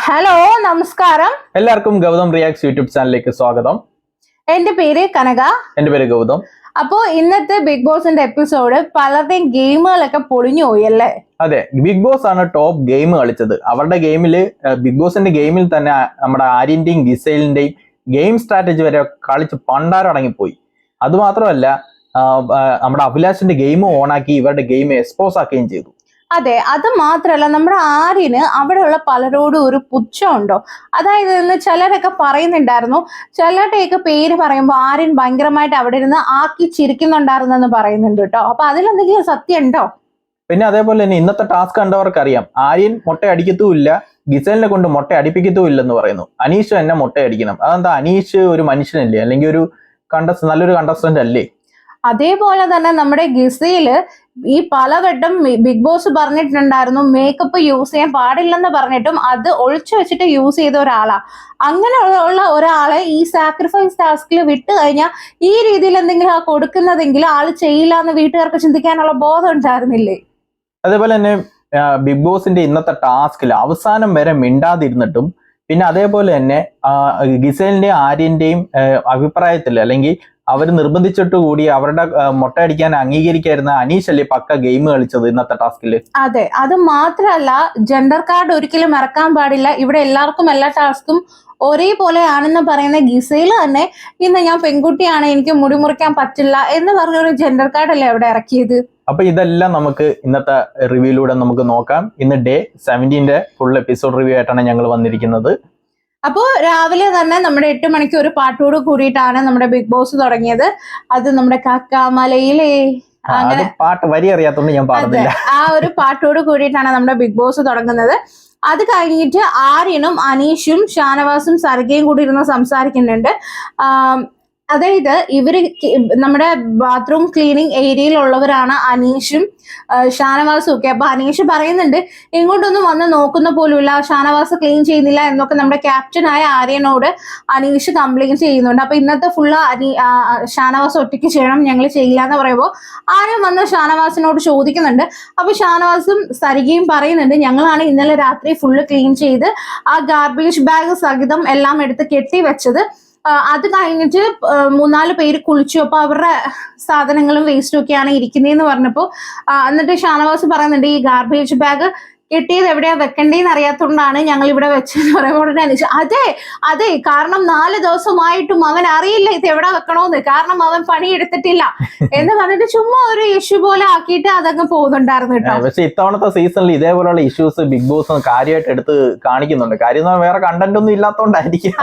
Hello നമസ്കാരം. എല്ലാവർക്കും Gautam reacts YouTube ചാനലിലേക്ക് സ്വാഗതം. എന്റെ പേര് കനക. എന്റെ പേര് ഗൗതം. അപ്പോ ഇന്നത്തെ ബിഗ് ബോസിന്റെ എപ്പിസോഡ് പലരുടെയും ഗെയിമുകളൊക്കെ പൊളിഞ്ഞു പോയി അല്ലേ? അതെ, ബിഗ് ബോസ് ആണ് ടോപ്പ് ഗെയിം കളിച്ചത്. അവരുടെ ഗെയിമില് ബിഗ് ബോസിന്റെ ഗെയിമിൽ തന്നെ നമ്മുടെ ആര്യന്റെയും ഗിസൈലിന്റെയും ഗെയിം സ്ട്രാറ്റജി വരെ കളിച്ച് പണ്ടാരടങ്ങിപ്പോയി. അതുമാത്രമല്ല, നമ്മുടെ അഭിലാഷിന്റെ ഗെയിം ഓണാക്കി ഇവരുടെ ഗെയിം എക്സ്പോസ് ആക്കുകയും ചെയ്തു. അതെ, അത് മാത്രല്ല നമ്മുടെ ആര്യന് അവിടെയുള്ള പലരോടും ഒരു പുച്ഛമുണ്ടോ? അതായത് ഇന്ന് ചിലരൊക്കെ പറയുന്നുണ്ടായിരുന്നു, ചിലരുടെയൊക്കെ പേര് പറയുമ്പോൾ ആര്യൻ ഭയങ്കരമായിട്ട് അവിടെ ഇരുന്ന് ആക്കി ചിരിക്കുന്നുണ്ടായിരുന്നെന്ന് പറയുന്നുണ്ട് കേട്ടോ. അപ്പൊ അതിലെന്തെങ്കിലും സത്യം ഉണ്ടോ? പിന്നെ അതേപോലെ തന്നെ ഇന്നത്തെ ടാസ്ക് കണ്ടവർക്ക് അറിയാം, ആര്യൻ മുട്ട അടിക്കത്തുമില്ല, ഗിസൈലിനെ കൊണ്ട് മുട്ട അടിപ്പിക്കത്തുമില്ലെന്ന് പറയുന്നു. അനീഷ് തന്നെ മുട്ട അടിക്കണം. അതെന്താ? അനീഷ് ഒരു മനുഷ്യനല്ലേ, അല്ലെങ്കിൽ ഒരു നല്ലൊരു കണ്ടസ്റ്റന്റ് അല്ലേ? അതേപോലെ തന്നെ നമ്മുടെ ഗിസയില് ഈ പലവട്ടം ബിഗ് ബോസ് പറഞ്ഞിട്ടുണ്ടായിരുന്നു മേക്കപ്പ് യൂസ് ചെയ്യാൻ പാടില്ലെന്ന് പറഞ്ഞിട്ടും അത് ഒളിച്ചു വെച്ചിട്ട് യൂസ് ചെയ്ത ഒരാളാ. അങ്ങനെയുള്ള ഒരാളെ ഈ സാക്രിഫൈസ് ടാസ്കിൽ വിട്ട് കഴിഞ്ഞാൽ ഈ രീതിയിൽ എന്തെങ്കിലും കൊടുക്കുന്നതെങ്കിൽ ആള് ചെയ്യില്ല എന്ന് വീട്ടുകാർക്ക് ചിന്തിക്കാനുള്ള ബോധം ഉണ്ടായിരുന്നില്ലേ? അതേപോലെ തന്നെ ബിഗ് ബോസിന്റെ ഇന്നത്തെ ടാസ്കിൽ അവസാനം വരെ മിണ്ടാതിരുന്നിട്ടും, പിന്നെ അതേപോലെ തന്നെ ഗിസൈലിന്റെയും ആര്യന്റെയും അഭിപ്രായത്തിൽ അല്ലെങ്കിൽ അവർ നിർബന്ധിച്ചിട്ട് കൂടി അവരുടെ മുട്ടയടിക്കാൻ അംഗീകരിക്കായിരുന്ന അനീഷ് അല്ലേ പക്ക ഗെയിം കളിച്ചത് ഇന്നത്തെ ടാസ്കില്. അതെ, അത് മാത്രല്ല ജെൻഡർ കാർഡ് ഒരിക്കലും മറക്കാൻ പാടില്ല. ഇവിടെ എല്ലാവർക്കും എല്ലാ ടാസ്കും ഒരേപോലെ ആണെന്ന് പറയുന്ന ഗിസയിൽ തന്നെ ഇന്ന് ഞാൻ പെൺകുട്ടിയാണ്, എനിക്ക് മുടി മുറിക്കാൻ പറ്റില്ല എന്ന് പറഞ്ഞൊരു ജെൻഡർ കാർഡ് അല്ലേ അവിടെ ഇറക്കിയത്. അപ്പൊ ഇതെല്ലാം നമുക്ക് ഇന്നത്തെ റിവ്യൂയിലൂടെ നമുക്ക് നോക്കാം. ഇന്ന് ഡേ 17 ഫുൾ എപ്പിസോഡ് റിവ്യൂ ആയിട്ടാണ് ഞങ്ങൾ വന്നിരിക്കുന്നത്. അപ്പോ രാവിലെ തന്നെ നമ്മുടെ 8 മണിക്ക് ഒരു പാട്ടോട് കൂടിയിട്ടാണ് നമ്മുടെ ബിഗ് ബോസ് തുടങ്ങിയത്. അത് നമ്മുടെ കാക്കാമലയിലെ അങ്ങനെ പാട്ട് വരി അറിയാത്തോണ്ട് ഞാൻ പാടുന്നില്ല. ആ ഒരു പാട്ടോട് കൂടിയിട്ടാണ് നമ്മുടെ ബിഗ് ബോസ് തുടങ്ങുന്നത്. അത് കഴിഞ്ഞിട്ട് ആര്യനും അനീഷും ഷാനവാസും സർഗയും കൂടി ഇരുന്ന് സംസാരിക്കുന്നുണ്ട്. അതായത് ഇവര് നമ്മുടെ ബാത്റൂം ക്ലീനിങ് ഏരിയയിലുള്ളവരാണ് അനീഷും ഷാനവാസും ഒക്കെ. അപ്പൊ അനീഷ് പറയുന്നുണ്ട്, ഇങ്ങോട്ടൊന്നും വന്ന് നോക്കുന്ന പോലുമില്ല, ഷാനവാസ് ക്ലീൻ ചെയ്യുന്നില്ല എന്നൊക്കെ നമ്മുടെ ക്യാപ്റ്റനായ ആര്യനോട് അനീഷ് കംപ്ലൈന്റ് ചെയ്യുന്നുണ്ട്. അപ്പൊ ഇന്നത്തെ ഫുള്ള് ഷാനവാസ് ഒറ്റയ്ക്ക് ചെയ്യണം, ഞങ്ങൾ ചെയ്യില്ല എന്ന് പറയുമ്പോൾ ആര്യൻ വന്ന് ഷാനവാസിനോട് ചോദിക്കുന്നുണ്ട്. അപ്പൊ ഷാനവാസും സരികയും പറയുന്നുണ്ട്, ഞങ്ങളാണ് ഇന്നലെ രാത്രി ഫുള്ള് ക്ലീൻ ചെയ്ത് ആ ഗാർബേജ് ബാഗ് സഹിതം എല്ലാം എടുത്ത് കെട്ടി വെച്ചത്. അത് കഴിഞ്ഞിട്ട് 3-4 പേര് കുളിച്ചു, അപ്പൊ അവരുടെ സാധനങ്ങളും വേസ്റ്റും ഒക്കെയാണ് ഇരിക്കുന്നതെന്ന് പറഞ്ഞപ്പോ എന്നിട്ട് ഷാനവാസ് പറയുന്നുണ്ട്, ഈ ഗാർബേജ് ബാഗ് കെട്ടിയത് എവിടെയാ വെക്കണ്ടേന്ന് അറിയാത്തോണ്ടാണ് ഞങ്ങൾ ഇവിടെ വെച്ചെന്ന് പറയുമ്പോൾ അനീഷ് അതെ കാരണം 4 ദിവസമായിട്ടും അവൻ അറിയില്ല ഇത് എവിടെ വെക്കണോന്ന്, കാരണം അവൻ പണിയെടുത്തിട്ടില്ല എന്ന് പറഞ്ഞിട്ട് ചുമ്മാ ഒരു ഇഷ്യൂ പോലെ ആക്കിയിട്ട് അതങ്ങ് പോകുന്നുണ്ടായിരുന്നു കേട്ടോ. പക്ഷെ ഇത്തവണത്തെ സീസണിൽ ഇതേപോലെയുള്ള ഇഷ്യൂസ് ബിഗ് ബോസ് കാര്യമായിട്ട് എടുത്ത് കാണിക്കുന്നുണ്ട്. കാര്യം വേറെ കണ്ടന്റ് ഒന്നും ഇല്ലാത്തോണ്ടായിരിക്കും.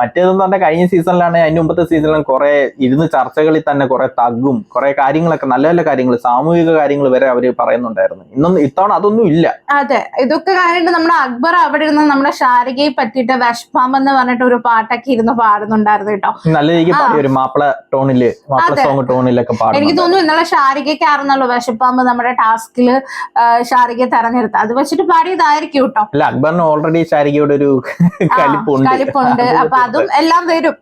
മറ്റേതെന്ന് പറഞ്ഞാൽ കഴിഞ്ഞ സീസണിലാണ്, അതിന് മുമ്പത്തെ സീസണിലും കുറെ ഇരുന്ന് ചർച്ചകളിൽ തന്നെ കുറെ തഗ്ഗും കുറെ കാര്യങ്ങളൊക്കെ നല്ല നല്ല കാര്യങ്ങൾ, സാമൂഹിക കാര്യങ്ങൾ വരെ അവര് പറയുന്നുണ്ടായിരുന്നു. ഇത്തവണ അതൊന്നും ഇല്ല. അതെ, ഇതൊക്കെ കഴിഞ്ഞിട്ട് നമ്മുടെ അക്ബർ അവിടെ ഇരുന്ന് നമ്മുടെ ഷാരികയെ പറ്റിയിട്ട് വിഷപ്പാം എന്ന് പറഞ്ഞിട്ട് ഒരു പാട്ടൊക്കെ ഇരുന്ന് പാടുന്നുണ്ടായിരുന്നു കേട്ടോ. നല്ല രീതിക്ക് പാടിയ ഒരു മാപ്പിള ടോണില്, സോങ് ടോണിലൊക്കെ പാടും. എനിക്ക് തോന്നുന്നു ഇന്നലെ ഷാരികയ്ക്കായിരുന്നല്ലോ വിഷപ്പാമ്പ് നമ്മുടെ ടാസ്കില് ഷാരികയെ തെരഞ്ഞെടുത്ത്, അത് വെച്ചിട്ട് പാടിയതായിരിക്കും കേട്ടോ. അല്ല, അക്ബറിന് ഓൾറെഡി ഷാരികയോട് ഒരു കലിപ്പുണ്ട്. അപ്പൊ അതും എല്ലാം വരും.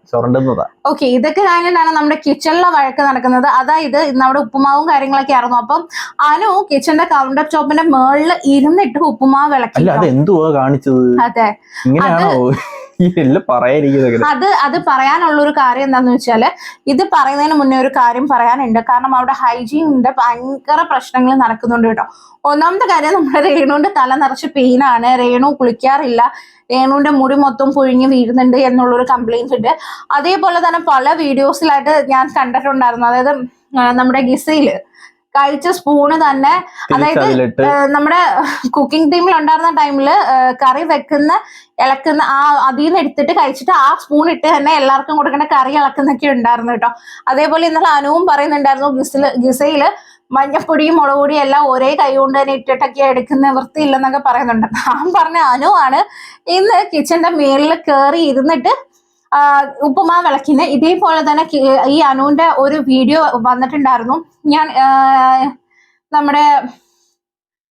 ഓക്കെ, ഇതൊക്കെ കഴിഞ്ഞിട്ടാണ് നമ്മുടെ കിച്ചണിലെ വഴക്ക് നടക്കുന്നത്. അതായത് ഇന്ന് അവിടെ ഉപ്പുമാവും കാര്യങ്ങളൊക്കെ ആയിരുന്നു. അപ്പം അനു കിച്ചണിന്റെ കൗണ്ടർ ടോപ്പിന്റെ മേളിൽ ഇരുന്നിട്ട് ഉപ്പുമാവ് വിളക്കി. കാണിച്ചത് അതെ, അത് പറയാനുള്ള ഒരു കാര്യം എന്താന്ന് വെച്ചാല്, ഇത് പറയുന്നതിന് മുന്നേ ഒരു കാര്യം പറയാനുണ്ട്. കാരണം അവിടെ ഹൈജീനിന്റെ ഭയങ്കര പ്രശ്നങ്ങൾ നടക്കുന്നുണ്ട് കേട്ടോ. ഒന്നാമത്തെ കാര്യം, നമ്മുടെ രേണുവിന്റെ തല നിറച്ച് പെയിനാണ്, രേണു കുളിക്കാറില്ല, രേണുവിന്റെ മുടി മൊത്തം പൊഴിഞ്ഞ് വീഴുന്നുണ്ട് എന്നുള്ളൊരു കംപ്ലൈന്റ് ഉണ്ട്. അതേപോലെ തന്നെ പല വീഡിയോസിലായിട്ട് ഞാൻ കണ്ടിട്ടുണ്ടായിരുന്നു. അതായത് നമ്മുടെ ഗിസയില് കഴിച്ച സ്പൂണ് തന്നെ, അതായത് നമ്മുടെ കുക്കിംഗ് ടീമിൽ ഉണ്ടായിരുന്ന ടൈമില് കറി ഇളക്കുന്ന അതിൽ നിന്ന് എടുത്തിട്ട് കഴിച്ചിട്ട് ആ സ്പൂൺ ഇട്ട് തന്നെ എല്ലാവർക്കും കൊടുക്കേണ്ട കറി ഇളക്കുന്നൊക്കെ ഉണ്ടായിരുന്നു കേട്ടോ. അതേപോലെ ഇന്നലെ അനുവും പറയുന്നുണ്ടായിരുന്നു, ഗിസയില് മഞ്ഞപ്പൊടിയും മുളക് പൊടിയും എല്ലാം ഒരേ കൈ കൊണ്ട് തന്നെ ഇട്ടിട്ടൊക്കെ എടുക്കുന്ന വൃത്തിയില്ലെന്നൊക്കെ പറയുന്നുണ്ട്. ഞാൻ പറഞ്ഞ അനുവാണ് ഇന്ന് കിച്ചന്റെ മേളിൽ കയറി ഇരുന്നിട്ട് ഉപ്പുമാവ് വിളക്കിന്. ഇതേപോലെ തന്നെ ഈ അനുവിന്റെ ഒരു വീഡിയോ വന്നിട്ടുണ്ടായിരുന്നു, ഞാൻ നമ്മുടെ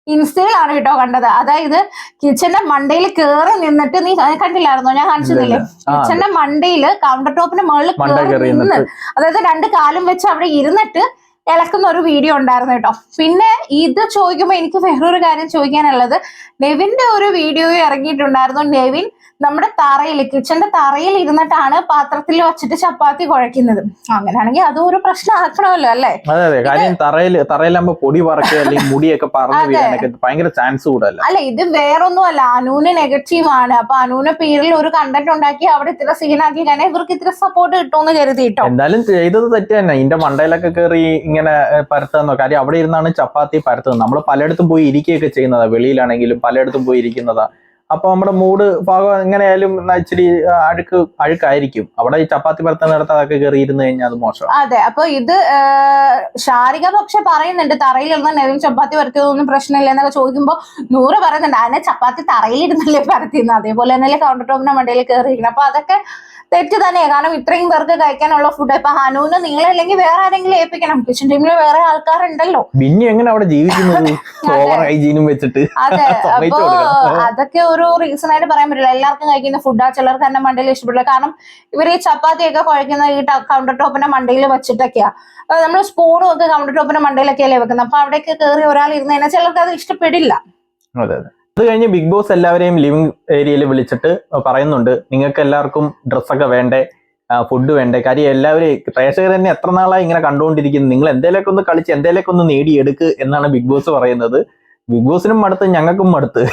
ഇൻസ്റ്റയിലാണ് കേട്ടോ കണ്ടത്. അതായത് കിച്ചന്റെ മണ്ടയിൽ കയറി നിന്നിട്ട്, നീ കണ്ടില്ലായിരുന്നോ? ഞാൻ കാണിച്ചതില്ലേ, കിച്ചന്റെ മണ്ടയില് കൗണ്ടർ ടോപ്പിന്റെ മുകളിൽ കയറി നിന്ന്, അതായത് 2 കാലും വെച്ച് അവിടെ ഇരുന്നിട്ട് ഇളക്കുന്ന ഒരു വീഡിയോ ഉണ്ടായിരുന്നു കേട്ടോ. പിന്നെ ഇത് ചോദിക്കുമ്പോൾ എനിക്ക് വേറൊരു കാര്യം ചോദിക്കാനുള്ളത്, നെവിന്റെ ഒരു വീഡിയോ ഇറങ്ങിയിട്ടുണ്ടായിരുന്നു. നെവിൻ നമ്മുടെ തറയിൽ, കിച്ചന്റെ തറയിൽ ഇരുന്നിട്ടാണ് പാത്രത്തിൽ വെച്ചിട്ട് ചപ്പാത്തി കുഴക്കുന്നത്. അങ്ങനെയാണെങ്കിൽ അതും ഒരു പ്രശ്നമാക്കണമല്ലോ അല്ലേ? അതെ അതെ, കാര്യം തറയിലാകുമ്പോ പൊടി പറക്കുക അല്ലെങ്കിൽ മുടിയൊക്കെ പറഞ്ഞു വീഴാനൊക്കെ ഭയങ്കര ചാൻസ് കൂടുതലല്ല. അല്ല, ഇത് വേറൊന്നും അല്ല, അനൂന് നെഗറ്റീവ് ആണ്. അപ്പൊ അനൂന് പേരിൽ ഒരു കണ്ടന്റ് ഉണ്ടാക്കി അവിടെ ഇത്ര സീനാക്കി കഴിഞ്ഞാൽ ഇവർക്ക് ഇത്ര സപ്പോർട്ട് കിട്ടുമെന്ന് കരുതിട്ടോ. എന്തായാലും ചെയ്തത് തെറ്റ് തന്നെ. ഇതിന്റെ മണ്ടയിലൊക്കെ കയറി ഇങ്ങനെ പരത്തുന്നോ, കാര്യം അവിടെ ഇരുന്നാണ് ചപ്പാത്തി പരത്തുന്നത്. നമ്മൾ പലയിടത്തും പോയി ഇരിക്കുകയൊക്കെ ചെയ്യുന്നതാ, വെളിയിലാണെങ്കിലും പലയിടത്തും പോയി ഇരിക്കുന്നതാ. അപ്പൊ നമ്മുടെ മൂഡ് ഭാഗം എങ്ങനെയായാലും ഇച്ചിരി അഴുക്കായിരിക്കും. അവിടെ ഈ ചപ്പാത്തി പരത്തുന്നിടത്ത് അതൊക്കെ കയറി ഇരുന്ന് കഴിഞ്ഞാൽ അത് മോശം. അതെ, അപ്പൊ ഇത് ഷാരിക പക്ഷെ പറയുന്നുണ്ട് തറയിലിരുന്ന നെവിൻ ചപ്പാത്തി പരത്തിയതൊന്നും പ്രശ്നമില്ല എന്നൊക്കെ ചോദിക്കുമ്പോൾ നൂറ് പറയുന്നുണ്ട് അതിനെ ചപ്പാത്തി തറയിലിരുന്നല്ലേ പരത്തിയുന്നത്, അതേപോലെ തന്നെയല്ലേ കൗണ്ടർ ടോപ്പിന്റെ മണ്ടയിൽ കയറിയിരിക്കുന്നത്. അപ്പൊ അതൊക്കെ തെറ്റ് തന്നെയാണ്. കാരണം ഇത്രയും പേർക്ക് കഴിക്കാനുള്ള ഫുഡ് ഇപ്പൊ ഹനുവിന് നിങ്ങളല്ലെങ്കിൽ വേറെ ആരെങ്കിലും ഏൽപ്പിക്കണം. കിച്ചൺ ടീമിൽ വേറെ ആൾക്കാരുണ്ടല്ലോ. പിന്നെ എങ്ങനെ അവിടെ ജീവിക്കുന്നത് ഓവർ ഹൈജീനും വെച്ചിട്ട്? അതെ, അപ്പൊ അതൊക്കെ ഒരു റീസൺ ആയിട്ട് പറയാൻ പറ്റില്ല. എല്ലാവർക്കും കഴിക്കുന്ന ഫുഡാ, ചിലർക്ക് തന്നെ മണ്ടയിൽ ഇഷ്ടപ്പെടില്ല. കാരണം ഇവർ ഈ ചപ്പാത്തിയൊക്കെ കുഴക്കുന്ന ഈ കൗണ്ടർ ടോപ്പിന്റെ മണ്ടയിൽ വെച്ചിട്ടൊക്കെയാ. നമ്മൾ സ്പൂണും ഒക്കെ കൗണ്ടർ ടോപ്പിന്റെ മണ്ടയിലൊക്കെയല്ലേ വെക്കുന്നത്. അപ്പൊ അവിടേക്ക് കയറി ഒരാൾ ഇരുന്ന് കഴിഞ്ഞാൽ ചിലർക്ക് അത് ഇഷ്ടപ്പെടില്ല. അതെ അതെ. അത് കഴിഞ്ഞ് ബിഗ് ബോസ് എല്ലാവരെയും ലിവിംഗ് ഏരിയയിൽ വിളിച്ചിട്ട് പറയുന്നുണ്ട്, നിങ്ങൾക്ക് എല്ലാവർക്കും ഡ്രസ്സൊക്കെ വേണ്ടേ, ഫുഡ് വേണ്ടേ? കാര്യം എല്ലാവരും പ്രേക്ഷകർ തന്നെ എത്ര നാളായി ഇങ്ങനെ കണ്ടുകൊണ്ടിരിക്കുന്നു, നിങ്ങൾ എന്തേലൊക്കെ ഒന്ന് കളിച്ച് എന്തേലൊക്കെ ഒന്ന് നേടിയെടുക്ക് എന്നാണ് ബിഗ് ബോസ് പറയുന്നത്. ബിഗ് ബോസിനും മടുത്ത് ഞങ്ങൾക്കും മടുത്ത്,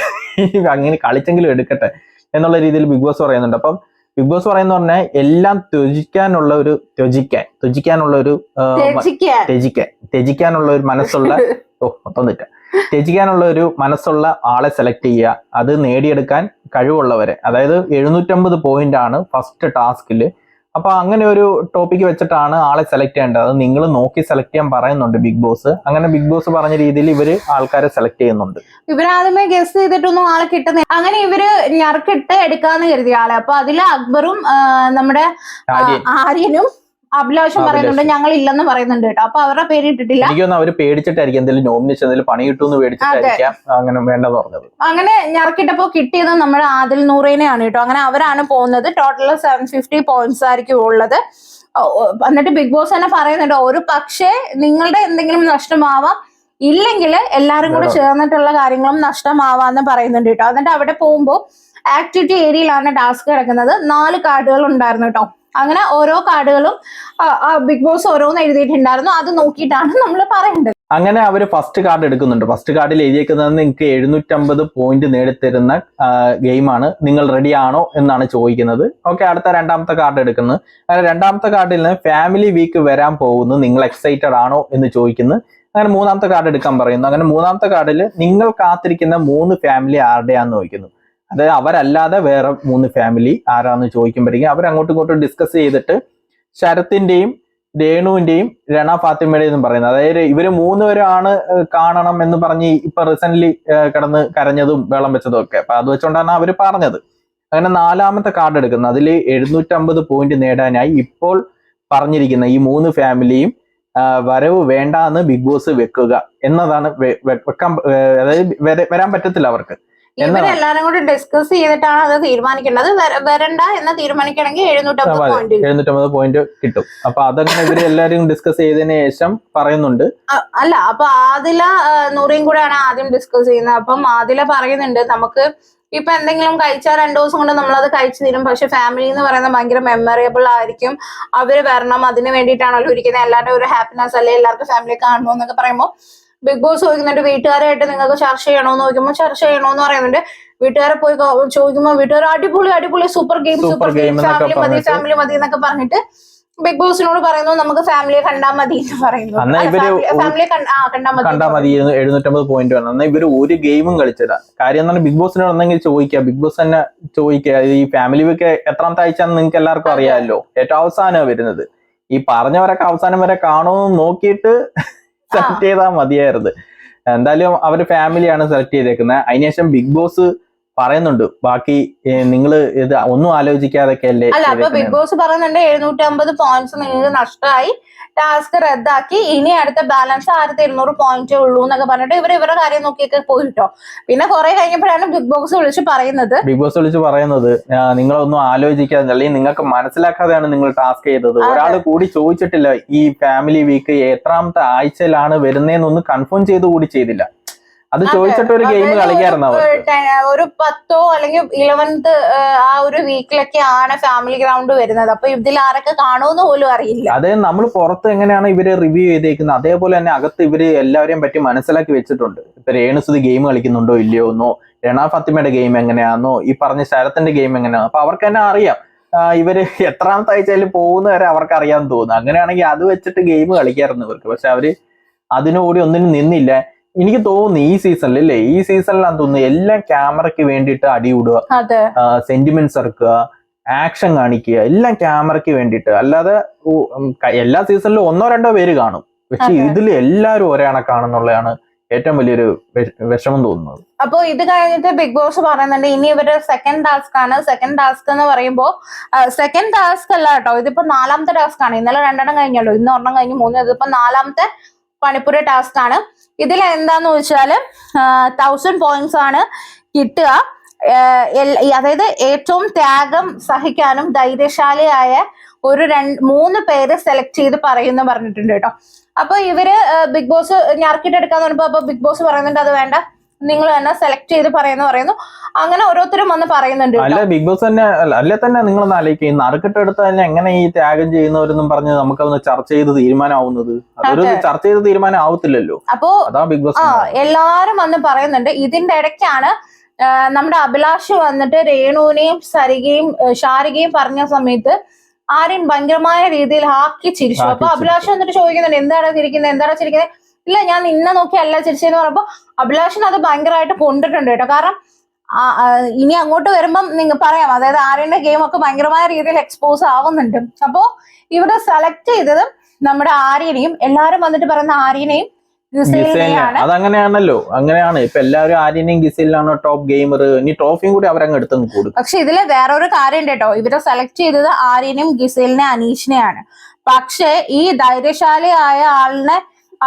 അങ്ങനെ കളിച്ചെങ്കിലും എടുക്കട്ടെ എന്നുള്ള രീതിയിൽ ബിഗ് ബോസ് പറയുന്നുണ്ട്. അപ്പം ബിഗ് ബോസ് പറയുന്ന പറഞ്ഞാൽ എല്ലാം ത്യജിക്കാനുള്ള ഒരു മനസ്സുള്ള ത്യജിക്കാനുള്ള ഒരു മനസ്സുള്ള ആളെ സെലക്ട് ചെയ്യുക, അത് നേടിയെടുക്കാൻ കഴിവുള്ളവരെ. അതായത് 750 പോയിന്റ് ആണ് ഫസ്റ്റ് ടാസ്കിൽ. അപ്പൊ അങ്ങനെ ഒരു ടോപ്പിക്ക് വെച്ചിട്ടാണ് ആളെ സെലക്ട് ചെയ്യേണ്ടത്. അത് നിങ്ങൾ നോക്കി സെലക്ട് ചെയ്യാൻ പറയുന്നുണ്ട് ബിഗ് ബോസ്. അങ്ങനെ ബിഗ് ബോസ് പറഞ്ഞ രീതിയിൽ ഇവര് ആൾക്കാരെ സെലക്ട് ചെയ്യുന്നുണ്ട്. ഇവരാദ്യമേ ഗസ് ചെയ്തിട്ടൊന്നും ആളെ കിട്ടുന്നില്ല. അങ്ങനെ ഇവര് ഞറക്കിട്ട് എടുക്കാന്ന് കരുതിയ ആളെ. അപ്പൊ അതില് അക്ബറും നമ്മുടെ ആര്യനും അഭിലാഷം പറയുന്നുണ്ട്, ഞങ്ങൾ ഇല്ലെന്ന് പറയുന്നുണ്ട് കേട്ടോ. അപ്പൊ അവരുടെ പേര് ഇട്ടിട്ടില്ല. എനിക്കൊന്നും അവര് പേടിച്ചിട്ടായിരിക്കും, എന്തെങ്കിലും നോമിനേഷൻ എന്തെങ്കിലും പണി കിട്ടുമെന്ന് പേടിച്ചിട്ടായിരിക്കാം അങ്ങനെ വേണ്ടെന്ന് പറഞ്ഞത്. അങ്ങനെ ഞറക്കിട്ടപ്പോ കിട്ടിയത് നമ്മുടെ ആദിൽ നൂറേനെയാണ് കേട്ടോ. അങ്ങനെ അവരാണ് പോകുന്നത്. ടോട്ടൽ 750 പോയിന്റ്സ് ആയിരിക്കും ഉള്ളത്. എന്നിട്ട് ബിഗ് ബോസ് തന്നെ പറയുന്നുണ്ട്, ഒരു പക്ഷേ നിങ്ങളുടെ എന്തെങ്കിലും നഷ്ടമാവാം, ഇല്ലെങ്കിൽ എല്ലാരും കൂടെ ചേർന്നിട്ടുള്ള കാര്യങ്ങളും നഷ്ടമാവാന്ന് പറയുന്നുണ്ട് കേട്ടോ. എന്നിട്ട് അവിടെ പോകുമ്പോൾ ആക്ടിവിറ്റി ഏരിയയിലാണ് ടാസ്ക് കിടക്കുന്നത്. 4 കാർഡുകൾ ഉണ്ടായിരുന്നു കേട്ടോ. അങ്ങനെ ഓരോ കാർഡുകളും ബിഗ് ബോസ് ഓരോന്ന് എഴുതിയിട്ടുണ്ടായിരുന്നു. അത് നോക്കിയിട്ടാണ് നമ്മൾ പറയേണ്ടത്. അങ്ങനെ അവര് ഫസ്റ്റ് കാർഡ് എടുക്കുന്നുണ്ട്. ഫസ്റ്റ് കാർഡിൽ എഴുതിയേക്കുന്നത് നിങ്ങൾക്ക് 750 പോയിന്റ് നേടിത്തരുന്ന ഗെയിമാണ്, നിങ്ങൾ റെഡി ആണോ എന്നാണ് ചോദിക്കുന്നത്. ഓക്കെ, അടുത്ത രണ്ടാമത്തെ കാർഡ് എടുക്കുന്നു. അങ്ങനെ രണ്ടാമത്തെ കാർഡിൽ നിന്ന് ഫാമിലി വീക്ക് വരാൻ പോകുന്നു, നിങ്ങൾ എക്സൈറ്റഡ് ആണോ എന്ന് ചോദിക്കുന്നു. അങ്ങനെ മൂന്നാമത്തെ കാർഡ് എടുക്കാൻ പറയുന്നു. അങ്ങനെ മൂന്നാമത്തെ കാർഡിൽ നിങ്ങൾ കാത്തിരിക്കുന്ന 3 ഫാമിലി ആരുടെയാന്ന് ചോദിക്കുന്നു. അതായത് അവരല്ലാതെ വേറെ 3 ഫാമിലി ആരാന്ന് ചോദിക്കുമ്പോഴേക്കും അവർ അങ്ങോട്ടും ഇങ്ങോട്ടും ഡിസ്കസ് ചെയ്തിട്ട് ശരത്തിന്റെയും രേണുവിന്റെയും രണ ഫാത്തിമയുടെയും എന്നും പറയുന്നത്, അതായത് ഇവര് 3 പേരാണ് കാണണം എന്ന് പറഞ്ഞ് ഇപ്പൊ റീസെന്റ് കിടന്ന് കരഞ്ഞതും വെള്ളം വെച്ചതും ഒക്കെ. അപ്പൊ അത് വെച്ചുകൊണ്ടാണ് അവര് പറഞ്ഞത്. അങ്ങനെ 4ാമത്തെ കാർഡ് എടുക്കുന്നത്. അതിൽ 750 പോയിന്റ് നേടാനായി ഇപ്പോൾ പറഞ്ഞിരിക്കുന്ന ഈ 3 ഫാമിലിയും വരവ് വേണ്ട എന്ന് ബിഗ് ബോസ് വെക്കുക എന്നതാണ്. വെക്കാൻ അതായത് വരാൻ പറ്റത്തില്ല അവർക്ക്. ഇവരെല്ലാരും കൂടി ഡിസ്കസ് ചെയ്തിട്ടാണ് അത് തീരുമാനിക്കേണ്ടത്. വരണ്ട എന്ന് തീരുമാനിക്കണമെങ്കിൽ 750 പോയിന്റ് കിട്ടും. അപ്പൊ അതങ്ങനെ ഇവര് എല്ലാരും ഡിസ്കസ് ചെയ്തതിനു ശേഷം പറയുന്നുണ്ട്. അല്ല, അപ്പൊ ആദില നൂറയും കൂടെയാണ് ആദ്യം ഡിസ്കസ് ചെയ്യുന്നത്. അപ്പം ആദില പറയുന്നുണ്ട്, നമുക്ക് ഇപ്പൊ എന്തെങ്കിലും കഴിച്ചാൽ 2 ദിവസം കൊണ്ട് നമ്മളത് കഴിച്ചു തീരും. പക്ഷെ ഫാമിലി എന്ന് പറയുന്നത് ഭയങ്കര മെമ്മറബിൾ ആയിരിക്കും. അവര് വരണം, അതിന് വേണ്ടിയിട്ടാണല്ലോ ഇരിക്കുന്നത്. എല്ലാവരുടെ ഒരു ഹാപ്പിനെസ് അല്ലെ എല്ലാവർക്കും ഫാമിലി കാണണോ എന്നൊക്കെ പറയുമ്പോൾ ബിഗ് ബോസ് ചോദിക്കുന്നുണ്ട്, വീട്ടുകാരായിട്ട് നിങ്ങൾക്ക് ചർച്ച ചെയ്യണോന്ന് ചോദിക്കുമ്പോൾ ചർച്ച ചെയ്യണോന്ന് പറയുന്നുണ്ട്. വീട്ടുകാരെ പോയി ചോദിക്കുമ്പോൾ വീട്ടുകാർ അടിപൊളി സൂപ്പർ ഗെയിം ഫാമിലി മതി എന്നൊക്കെ പറഞ്ഞിട്ട് ബിഗ് ബോസിനോട് പറയുന്നു, നമുക്ക് ഫാമിലിയെ കണ്ടാൽ മതി എന്ന് പറയുന്നു. ഫാമിലിയെ കണ്ടാൽ മതി 750 പോയിന്റ് വേണം. എന്നാൽ ഇവര് ഒരു ഗെയിമും കളിച്ചില്ല. കാര്യം എന്താണ്, ബിഗ് ബോസിനോട് എന്തെങ്കിലും ചോദിക്കുക, ബിഗ് ബോസ് തന്നെ ചോദിക്കുക. ഈ ഫാമിലി വീക്ക് എത്രാമത്തെ ആഴ്ചയാണെന്ന് നിങ്ങൾക്ക് എല്ലാവർക്കും അറിയാമല്ലോ. ഏറ്റവും അവസാനമാണ് വരുന്നത്. ഈ പറഞ്ഞവരൊക്കെ അവസാനം വരെ കാണുമെന്ന് നോക്കിയിട്ട് സെലക്ട് ചെയ്താൽ മതിയായിരുന്നു. എന്തായാലും അവര് ഫാമിലിയാണ് സെലക്ട് ചെയ്തേക്കുന്നത്. അതിനുശേഷം ബിഗ് ബോസ് പറയുന്നുണ്ട് ബാക്കി നിങ്ങൾ ഇത് ഒന്നും ആലോചിക്കാതൊക്കെ അല്ലേ. അല്ല, അപ്പൊ ബിഗ് ബോസ് പറയുന്നുണ്ട് 750 പോയിന്റ്സ് നിങ്ങൾക്ക് നഷ്ടമായി, ടാസ്ക് റദ്ദാക്കി, ഇനി അടുത്ത ബാലൻസ് 1200 പോയിന്റേ ഉള്ളൂ എന്നൊക്കെ പറഞ്ഞിട്ട് ഇവരുടെ കാര്യം നോക്കിയൊക്കെ പോയിട്ടോ. പിന്നെ കുറെ കഴിഞ്ഞപ്പോഴാണ് ബിഗ് ബോസ് വിളിച്ച് പറയുന്നത് നിങ്ങളൊന്നും ആലോചിക്കാതെ അല്ലെങ്കിൽ നിങ്ങൾക്ക് മനസ്സിലാക്കാതെയാണ് നിങ്ങൾ ടാസ്ക് ചെയ്തത്. ഒരാൾ കൂടി ചോദിച്ചിട്ടില്ല ഈ ഫാമിലി വീക്ക് എത്രാമത്തെ ആഴ്ചയിലാണ് വരുന്നതെന്നൊന്ന് കൺഫേം ചെയ്ത് കൂടി ചെയ്തില്ല. അത് ചോദിച്ചിട്ട് ഒരു ഗെയിം കളിക്കാറുണ്ട്. ഒരു 10th അല്ലെങ്കിൽ 11th ആ ഒരു വീക്കിലൊക്കെ ആണ് ഫാമിലി ഗ്രൗണ്ട് വരുന്നത്. അപ്പൊ ഇതിൽ ആരൊക്കെ കാണുമെന്ന് പോലും അറിയില്ല. അതെ, നമ്മൾ പുറത്ത് എങ്ങനെയാണ് ഇവര് റിവ്യൂ ചെയ്തേക്കുന്നത് അതേപോലെ തന്നെ അകത്ത് ഇവര് എല്ലാവരെയും പറ്റി മനസ്സിലാക്കി വെച്ചിട്ടുണ്ട്. ഇപ്പൊ രേണുസുതി ഗെയിം കളിക്കുന്നുണ്ടോ ഇല്ലയോ എന്നോ, രണ ഫാത്തിമയുടെ ഗെയിം എങ്ങനെയാണെന്നോ, ഈ പറഞ്ഞ ശരത്തിന്റെ ഗെയിം എങ്ങനെയാണോ, അപ്പൊ അവർക്ക് തന്നെ അറിയാം ഇവര് എത്രാമത്തെ ആഴ്ചയിൽ പോകുന്ന വരെ അവർക്ക് അറിയാമെന്ന് തോന്നുന്നു. അങ്ങനെയാണെങ്കിൽ അത് വെച്ചിട്ട് ഗെയിം കളിക്കാറുണ്ട് ഇവർക്ക്. പക്ഷെ അവര് അതിനുകൂടി ഒന്നിനും നിന്നില്ല. എനിക്ക് തോന്നുന്നു ഈ സീസണിലാന്ന് തോന്നുന്നു എല്ലാം ക്യാമറയ്ക്ക് വേണ്ടിയിട്ട് അടികൂടുക, സെന്റിമെന്റ്സ് ഇറക്കുക, ആക്ഷൻ കാണിക്കുക, എല്ലാം ക്യാമറയ്ക്ക് വേണ്ടിയിട്ട്. അല്ലാതെ എല്ലാ സീസണിലും 1-2 പേര് കാണും, പക്ഷെ ഇതിൽ എല്ലാവരും ഒരേ കണക്കാണെന്നുള്ളതാണ് ഏറ്റവും വലിയൊരു വിഷമം തോന്നുന്നത്. അപ്പൊ ഇത് കഴിഞ്ഞിട്ട് ബിഗ് ബോസ് പറയുന്നുണ്ട് ഇനി ഇവരുടെ സെക്കൻഡ് ടാസ്ക് ആണ്. സെക്കൻഡ് ടാസ്ക് എന്ന് പറയുമ്പോ സെക്കൻഡ് ടാസ്ക് അല്ല കേട്ടോ, ഇതിപ്പോ 4ാമത്തെ ടാസ്ക് ആണ്. ഇന്നലെ 2 കഴിഞ്ഞല്ലോ, ഇന്ന് 1 കഴിഞ്ഞ് 3, ഇതിപ്പോ 4ാമത്തെ പണിപ്പുര ടാസ്ക് ആണ്. ഇതിൽ എന്താന്ന് വെച്ചാല് 1000 പോയിന്റ്സ് ആണ് കിട്ടുക. അതായത് ഏറ്റവും ത്യാഗം സഹിക്കാനും ധൈര്യശാലിയായ ഒരു 3 പേര് സെലക്ട് ചെയ്ത് പറയുന്നു പറഞ്ഞിട്ടുണ്ട് കേട്ടോ. അപ്പൊ ഇവര് ബിഗ് ബോസ് ഞറക്കിട്ടെടുക്കാന്ന് പറഞ്ഞപ്പോ അപ്പൊ ബിഗ് ബോസ് പറയുന്നുണ്ട് അത് വേണ്ട, നിങ്ങൾ തന്നെ സെലക്ട് ചെയ്ത് പറയുന്നു. അങ്ങനെ ഓരോരുത്തരും വന്ന് പറയുന്നുണ്ട്. അല്ല ബിഗ് ബോസ് തന്നെ അല്ലെ തന്നെ നിങ്ങളൊന്ന് ആലോചിക്കും, നറുക്കിട്ടെടുത്ത് തന്നെ എങ്ങനെ ഈ ത്യാഗം ചെയ്യുന്നവരെന്നും പറഞ്ഞ് നമുക്കൊന്ന് ചർച്ച ചെയ്ത് തീരുമാനമാവുന്നത്? അതൊരു ചർച്ച ചെയ്ത് തീരുമാനം ആവത്തില്ലല്ലോ. അപ്പോ അതാ ബിഗ് ബോസ് എല്ലാരും വന്ന് പറയുന്നുണ്ട്. ഇതിന്റെ ഇടയ്ക്കാണ് നമ്മുടെ അഭിലാഷ് വന്നിട്ട് രേണുവിനെയും ഷാരികയും പറഞ്ഞ സമയത്ത് ആര്യൻ ഭയങ്കരമായ രീതിയിൽ ആക്കി ചിരിച്ചു. അപ്പൊ അഭിലാഷ് വന്നിട്ട് ചോദിക്കുന്നുണ്ട് എന്താണ് ചിരിക്കുന്നത്? ഇല്ല, ഞാൻ നിന്നെ നോക്കി അല്ല ചിരിച്ചെന്ന് പറഞ്ഞപ്പോ അഭിലാഷിന് അത് ഭയങ്കരമായിട്ട് കൊണ്ടിട്ടുണ്ട് കേട്ടോ. കാരണം ഇനി അങ്ങോട്ട് വരുമ്പം നിങ്ങൾ പറയാം, അതായത് ആര്യന്റെ ഗെയിം ഒക്കെ ഭയങ്കരമായ രീതിയിൽ എക്സ്പോസ് ആവുന്നുണ്ട്. അപ്പോ ഇവിടെ സെലക്ട് ചെയ്തത് നമ്മുടെ ആര്യനെയും, എല്ലാരും വന്നിട്ട് പറയുന്ന ആര്യനെയും ഗിസേലിനെയാണ്. അതങ്ങനെയാണല്ലോ, അങ്ങനെയാണ് ഇപ്പൊ എല്ലാവരും ആര്യനെയും ഗിസേലിനാണ് ടോപ്പ് ഗെയിമർ. ഇനി ട്രോഫിയും കൂടി അവരങ്ങ് എടുത്തും കൂടും. പക്ഷെ ഇതില് വേറൊരു കാര്യം ഉണ്ട് കേട്ടോ, ഇവരെ സെലക്ട് ചെയ്തത് ആര്യനെയും ഗിസേലിനെ അനീഷിനെയാണ്. പക്ഷെ ഈ ധൈര്യശാലിയായ ആളിനെ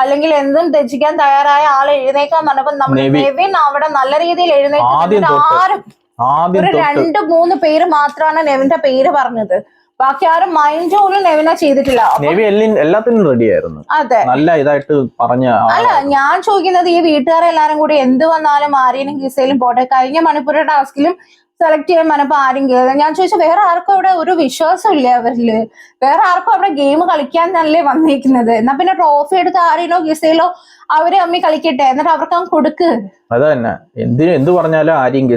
അല്ലെങ്കിൽ എന്തും ത്യജിക്കാൻ തയ്യാറായ ആൾ എഴുന്നേക്കാൻ പറഞ്ഞപ്പോ നമ്മുടെ നെവിൻ അവിടെ നല്ല രീതിയിൽ എഴുന്നേക്കാൻ ആരും ഒരു 2-3 പേര് മാത്രമാണ് നെവിന്റെ പേര് പറഞ്ഞത്. ബാക്കി ആരും മൈൻഡ് പോലും നെവിനെ ചെയ്തിട്ടില്ല. എല്ലാത്തിനും റെഡി ആയിരുന്നു. അതെ, നല്ല ഇതായിട്ട് പറഞ്ഞ. അല്ല ഞാൻ ചോദിക്കുന്നത് ഈ വീട്ടുകാരെല്ലാരും കൂടി എന്ത് വന്നാലും ആര്യനും ഗിസയിലും പോട്ടെ, കഴിഞ്ഞ മണിപ്പൂർ ടാസ്കിലും സെലക്ട് ചെയ്യാൻ പറഞ്ഞപ്പോ ആരും കേൾക്കാം. ഞാൻ ചോദിച്ചു വേറെ ആർക്കും അവിടെ ഒരു വിശ്വാസം ഇല്ല അവരില്, വേറെ ആർക്കും അവിടെ ഗെയിം കളിക്കാൻ തന്നെ വന്നിരിക്കുന്നത്. എന്നാ പിന്നെ ട്രോഫി എടുത്ത് ആര്യനോ ഗിസയിലോ അവരെ അമ്മി കളിക്കട്ടെ, എന്നിട്ട് അവർക്ക് കൊടുക്ക്. അത് തന്നെ, എന്ത് പറഞ്ഞാലും ആര്യം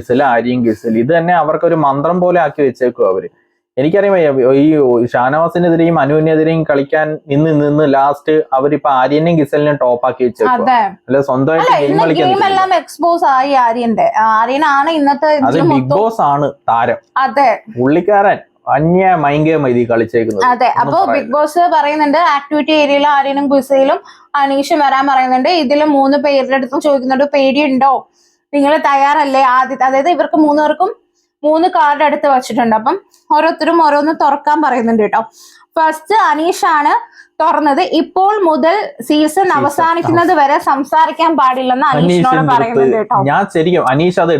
ഗിസൽ ഇത് തന്നെ അവർക്കൊരു മന്ത്രം പോലെ ആക്കി വെച്ചേക്കും അവര്. എനിക്കറിയാം ഈ ഷാനവാസിനെതിരെയും അനുവിനെതിരെയും കളിക്കാൻ നിന്ന് ലാസ്റ്റ് അവരിപ്പോ ആര്യനെയും ഗിസലിനെയും ടോപ്പാക്കി വെച്ചേക്കും. അല്ല സ്വന്തമായിട്ട് ഗെയിം എല്ലാം എക്സ്പോസ് ആയി ആര്യന്റെ. ആര്യനാണ് ഇന്നത്തെ ബിഗ് ബോസ് ആണ് താരം. അതെ, പുള്ളിക്കാരൻ അന്യ മൈൻഡ് കളിച്ചേക്കുന്നത്. അതെ, അപ്പൊ ബിഗ് ബോസ് പറയുന്നുണ്ട് ആക്ടിവിറ്റി ഏരിയയിൽ ആര്യനും ഗിസയിലും അനീഷും വരാൻ പറയുന്നുണ്ട്. ഇതിൽ 3 പേരുടെ അടുത്തും ചോദിക്കുന്നുണ്ട് പേടിയുണ്ടോ, നിങ്ങൾ തയ്യാറല്ലേ? അതായത് ഇവർക്ക് 3 പേർക്കും 3 കാർഡ് എടുത്ത് വെച്ചിട്ടുണ്ട്. അപ്പം ഓരോരുത്തരും ഓരോന്ന് തുറക്കാൻ പറയുന്നുണ്ട് കേട്ടോ. ഫസ്റ്റ് അനീഷാണ് തുറന്നത്. ഇപ്പോൾ മുതൽ സീസൺ അവസാനിക്കുന്നത് വരെ സംസാരിക്കാൻ പാടില്ലെന്ന് അനീഷിനോട് പറയുന്നുണ്ട് കേട്ടോ. ഞാൻ ശരിക്കും അനീഷ് അത്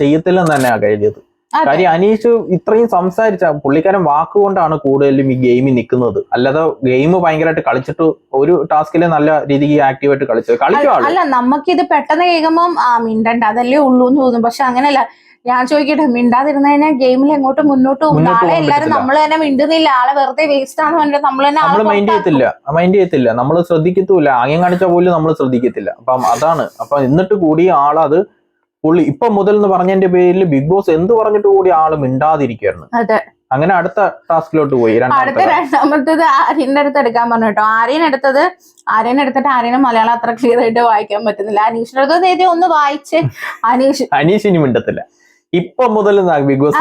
ചെയ്യത്തില്ലെന്ന് തന്നെയാ കരുതിയത്. കാര്യം അനീഷ് ഇത്രയും സംസാരിച്ച പുള്ളിക്കാരൻ വാക്കുകൊണ്ടാണ് കൂടുതലും ഈ ഗെയിമിൽ നിൽക്കുന്നത്. അല്ലാതെ ഗെയിം ഭയങ്കരമായിട്ട് കളിച്ചിട്ട് ഒരു ടാസ്കില് നല്ല രീതിക്ക് ആക്റ്റീവായിട്ട് കളിക്കും. അല്ല, നമുക്കിത് പെട്ടെന്ന് കേൾക്കുമ്പോൾ മിണ്ടണ്ട അതല്ലേ ഉള്ളൂ എന്ന് തോന്നും. പക്ഷെ അങ്ങനെയല്ല. ഞാൻ ചോദിക്കട്ടെ, മിണ്ടാതിരുന്നതിനെ ഗെയിമിൽ എങ്ങോട്ടും മുന്നോട്ട് പോകും. നാളെ എല്ലാരും നമ്മൾ തന്നെ മിണ്ടുന്നില്ല, ആളെ വെറുതെ വേസ്റ്റ് ആണെന്ന് പറഞ്ഞിട്ട് നമ്മൾ മൈൻഡ് ചെയ്യത്തില്ല, നമ്മൾ ശ്രദ്ധിക്കത്തില്ല. ആദ്യം കാണിച്ച പോലും നമ്മൾ ശ്രദ്ധിക്കത്തില്ല. അപ്പം അതാണ്. അപ്പൊ എന്നിട്ട് കൂടി ആളത് ഇപ്പൊ മുതൽ എന്ന് പറഞ്ഞതിന്റെ പേരിൽ ബിഗ് ബോസ് എന്ത് പറഞ്ഞിട്ട് കൂടി ആള് മിണ്ടാതിരിക്കുകയായിരുന്നു. അങ്ങനെ അടുത്ത ടാസ്കിലോട്ട് പോയി. രണ്ടാമത്തേത് ആര്യന്റെ അടുത്ത് എടുക്കാൻ പറഞ്ഞു കേട്ടോ. ആര്യൻ എടുത്തിട്ട് ആര്യനെ മലയാളം അത്ര ക്ലിയർ ആയിട്ട് വായിക്കാൻ പറ്റുന്നില്ല. അനീഷിന്റെ അടുത്ത് ഒന്ന് വായിച്ച് അനീഷ് ഇനി മിണ്ടത്തില്ല ഇപ്പൊ മുതൽ ബിഗ് ബോസ്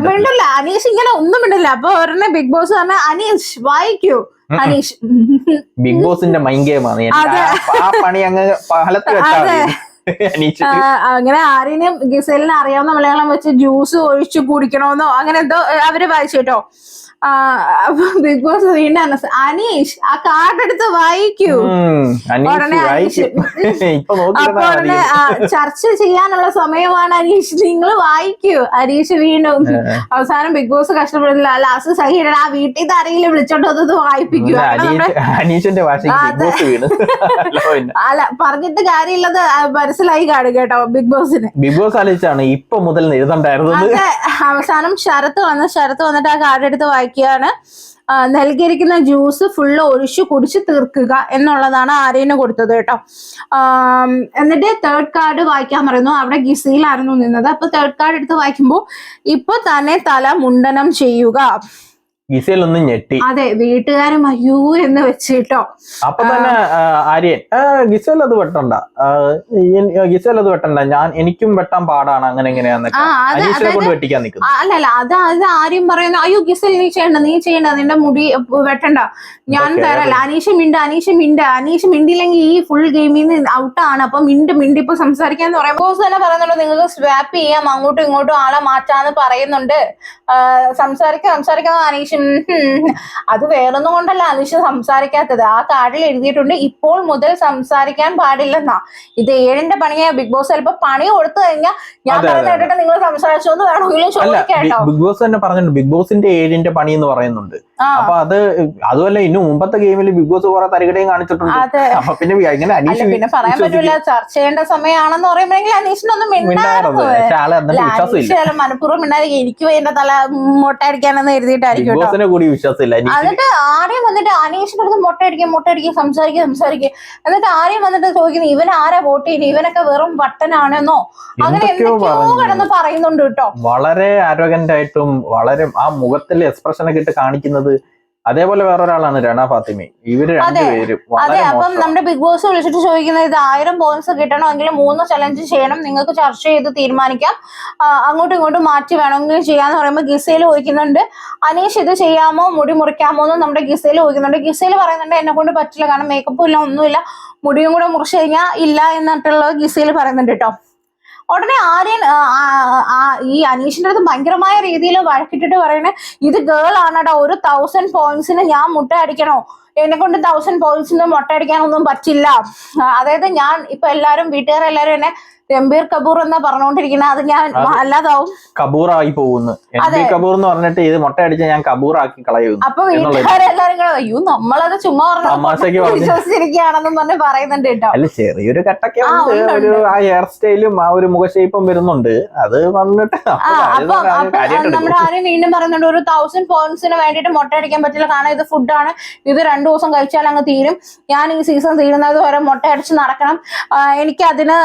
മിണ്ടില്ല. അനീഷ് ഇങ്ങനെ ഒന്നും മിണ്ടില്ല. അപ്പൊ ഒരെണ്ണം ബിഗ് ബോസ് പറഞ്ഞ അനീഷ് വായിക്കൂ. അനീഷ് ബിഗ് ബോസിന്റെ മൈൻഡ് ഗെയിമാണ്. ആ പണി അങ്ങ് ഫലത്ത് വെച്ചാൽ അങ്ങനെ ആര്യനും ഗിസേലിനും അറിയാവുന്ന മലയാളം വെച്ച് ജ്യൂസ് ഒഴിച്ചു കുടിക്കണമെന്നോ അങ്ങനെ എന്തോ അവര് വായിച്ചു കേട്ടോ. അപ്പൊ ബിഗ് ബോസ് വീണ്ടും അനീഷ് ആ കാർഡ് എടുത്ത് വായിക്കൂ. ഉടനെ അനീഷ് അപ്പൊ ഉടനെ ചർച്ച ചെയ്യാനുള്ള സമയമാണ് അനീഷ്, നിങ്ങൾ വായിക്കൂ. അനീഷ് വീണ്ടും അവസാനം ബിഗ് ബോസ് കഷ്ടപ്പെടുന്നില്ല, ലാസ്റ്റ് സഹിയുടെ ആ വീട്ടിൽ നിന്ന് ആരെങ്കിലും വിളിച്ചോണ്ട് അത് വായിപ്പിക്കൂ. അല്ല പറഞ്ഞിട്ട് കാര്യമില്ലത് മനസ്സിലായി കാണും കേട്ടോ ബിഗ് ബോസിന്. ബിഗ് ബോസ് ആലോചിച്ചാണ് ഇപ്പൊ മുതൽ എഴുതണ്ടായിരുന്നു. അവസാനം ശരത്ത് വന്നിട്ട് ആ കാർഡ് എടുത്ത് വായിക്കുകയാണ്. നൽകിയിരിക്കുന്ന ജ്യൂസ് ഫുള്ള് ഒഴിച്ചു കുടിച്ച് തീർക്കുക എന്നുള്ളതാണ് ആര്യന് കൊടുത്തത് കേട്ടോ. എന്നിട്ട് തേർഡ് കാർഡ് വായിക്കാൻ പറയുന്നു. അവിടെ ഗിസയിലായിരുന്നു നിന്നത്. അപ്പൊ തേർഡ് കാർഡ് എടുത്ത് വായിക്കുമ്പോൾ ഇപ്പൊ തന്നെ തല മുണ്ടനം ചെയ്യുക. ഗിസയിലൊന്നും ഞെട്ടി. അതെ, വീട്ടുകാരും അയ്യോ എന്ന് വെച്ചിട്ടോ. അപ്പൊ തന്നെ ആര്യൻ ഗിസയിൽ അത് വെട്ടണ്ട, ഗിസയിൽ അത് വെട്ടണ്ട, എനിക്കും വെട്ടാൻ പാടാണ്, അങ്ങനെ എങ്ങനെയാന്നൊക്കെ അനീഷിനെ കൊണ്ട് വെട്ടിക്കാൻ നിൽക്കുന്നു. അല്ലല്ല, അത് ആര്യം പറയുന്നു അയ്യോ ഗിസൽ നീ ചെയ്യണ്ട നിന്റെ മുടി വെട്ടണ്ട, ഞാൻ തരല്ല. അനീഷ് മിണ്ടില്ലെങ്കിൽ ഈ ഫുൾ ഗെയിമിൽ നിന്ന് ഔട്ടാണ്. അപ്പൊ മിണ്ടി ഇപ്പൊ സംസാരിക്കാന്ന് പറയുമ്പോൾ തന്നെ പറയുന്നുണ്ട് നിങ്ങൾക്ക് സ്വാപ്പ് ചെയ്യാം, അങ്ങോട്ടും ഇങ്ങോട്ടും ആളെ മാറ്റാന്ന് പറയുന്നുണ്ട്. സംസാരിക്കാൻ അനീഷ് അത് വേറൊന്നും കൊണ്ടല്ല അനീഷ് സംസാരിക്കാത്തത്. ആ കാർഡിൽ എഴുതിയിട്ടുണ്ട് ഇപ്പോൾ മുതൽ സംസാരിക്കാൻ പാടില്ലെന്നാ. ഇത് 7ന്റെ പണിയാ. ബിഗ് ബോസ് ചിലപ്പോ പണി കൊടുത്തു കഴിഞ്ഞാൽ ഞാൻ പറഞ്ഞിട്ട് നിങ്ങൾ സംസാരിച്ചോന്ന് വേണമെങ്കിലും ചോദിക്കാട്ടോ. ബിഗ് ബോസ് തന്നെ പറഞ്ഞിട്ടുണ്ട് ബിഗ് ബോസിന്റെ 7ന്റെ പണി എന്ന് പറയുന്നുണ്ട്. അപ്പൊ അതുമല്ല ഇನ್ನು മുമ്പത്തെ ഗെയിമിൽ ബിഗ് ബോസ് കുറെ തരികടയും കാണിച്ചിട്ടുണ്ട്. അപ്പൊ പിന്നെ ഇങ്ങനെ അനീഷ് പിന്നെ പറയാൻ പറ്റൂല, ചർച്ച ചെയ്യേണ്ട സമയമാണെന്ന് പറയുമ്പോഴെങ്കിൽ അനീഷിനൊന്നും മനഃപൂർവ്വം മിണ്ടായിരിക്കും. എനിക്ക് എന്റെ തല മൊട്ടയടിക്കാനെന്ന് എഴുതിയിട്ടായിരിക്കും. എന്നിട്ട് ആരെയും വന്നിട്ട് അനീഷിന്റെ അടുത്ത് മൊട്ടയടിക്കുക സംസാരിക്കുക. എന്നിട്ട് ആരെയും വന്നിട്ട് ചോദിക്കുന്നു ഇവൻ ആരാ വോട്ട് ചെയ്യുന്നത്, ഇവനൊക്കെ വെറും വട്ടനാണെന്നോ അങ്ങനെ എന്തൊക്കെയോ കിടന്ന് പറയുന്നുണ്ട് കേട്ടോ. വളരെ ആരോഗ്യന്റ് ആയിട്ടും വളരെ ആ മുഖത്തിലെ എക്സ്പ്രഷൻ ഒക്കെ ഇട്ട് കാണിക്കുന്നത് അതേപോലെ വേറൊരാളാണ് രണ ഫാത്തിമ. ഇവര് രണ്ടുപേരും അതെ. അപ്പം നമ്മുടെ ബിഗ് ബോസ് വിളിച്ചിട്ട് ചോദിക്കുന്നത് ഇത് 1000 പോയിന്റ്സ് കിട്ടണമെങ്കിൽ 3 ചലഞ്ച് ചെയ്യണം, നിങ്ങൾക്ക് ചർച്ച ചെയ്ത് തീരുമാനിക്കാം, അങ്ങോട്ടും ഇങ്ങോട്ടും മാറ്റി വേണമെങ്കിൽ ചെയ്യാന്ന് പറയുമ്പോൾ ഗിസയിൽ ചോദിക്കുന്നുണ്ട് അനീഷ് ഇത് ചെയ്യാമോ, മുടി മുറിക്കാമോ എന്ന് നമ്മുടെ ഗിസയിൽ ചോദിക്കുന്നുണ്ട്. ഗിസയിൽ പറയുന്നുണ്ട് എന്നെ കൊണ്ട് പറ്റില്ല, കാരണം മേക്കപ്പും ഇല്ല ഒന്നുമില്ല, മുടിയും കൂടെ മുറിച്ച് കഴിഞ്ഞാൽ ഇല്ല എന്നിട്ടുള്ളത് ഗിസയിൽ പറയുന്നുണ്ട് കേട്ടോ. ഉടനെ ആര്യൻ ഈ അനീഷിന്റെ അടുത്ത് ഭയങ്കരമായ രീതിയിൽ വഴക്കിട്ടിട്ട് പറയണേ ഇത് ഗേൾ ആണടാ, ഒരു 1000 പോയിന്റ്സിന് ഞാൻ മുട്ട അടിക്കണോ, എന്നെ കൊണ്ട് 1000 പോയിന്റ്സിന് മുട്ട അടിക്കാനൊന്നും പറ്റില്ല. അതായത് ഞാൻ ഇപ്പൊ വീട്ടുകാരെല്ലാരും എന്നെ രംബീർ കപൂർ എന്നാ പറഞ്ഞുകൊണ്ടിരിക്കുന്നത്, അത് ഞാൻ അല്ലാതാവും കപൂറായി പോകുന്നു. കപൂർ എന്ന് പറഞ്ഞിട്ട് ഇത് മുട്ട അടിച്ച ഞാൻ കപൂറാക്കി കളയുന്നു. അപ്പൊ വീട്ടുകാരെല്ലാരും അയ്യോ നമ്മളത് ചുമ്മാ വിശ്വസിച്ചിരിക്കുകയാണെന്നും പറഞ്ഞ് പറയുന്നുണ്ട് കേട്ടോ. അല്ല ചെറിയൊരു കട്ടൊക്കെ ഒരു ആ ഹെയർ സ്റ്റൈലും ആ ഒരു മുഖശേപ്പും വരുന്നുണ്ട്. അത് വന്നിട്ട് നമ്മുടെ ആരും വീണ്ടും പറയുന്നുണ്ട് ഒരു 1000 പോയിന്റ്സിന് വേണ്ടിയിട്ട് മുട്ട അടിക്കാൻ പറ്റില്ല, കാരണം ഇത് ഫുഡാണ്, ഇത് 2 ദിവസം കഴിച്ചാൽ അങ്ങ് തീരും, ഞാൻ ഈ സീസൺ തീരുന്നത് വരെ മുട്ട അടിച്ച് നടക്കണം, എനിക്ക് അതിന്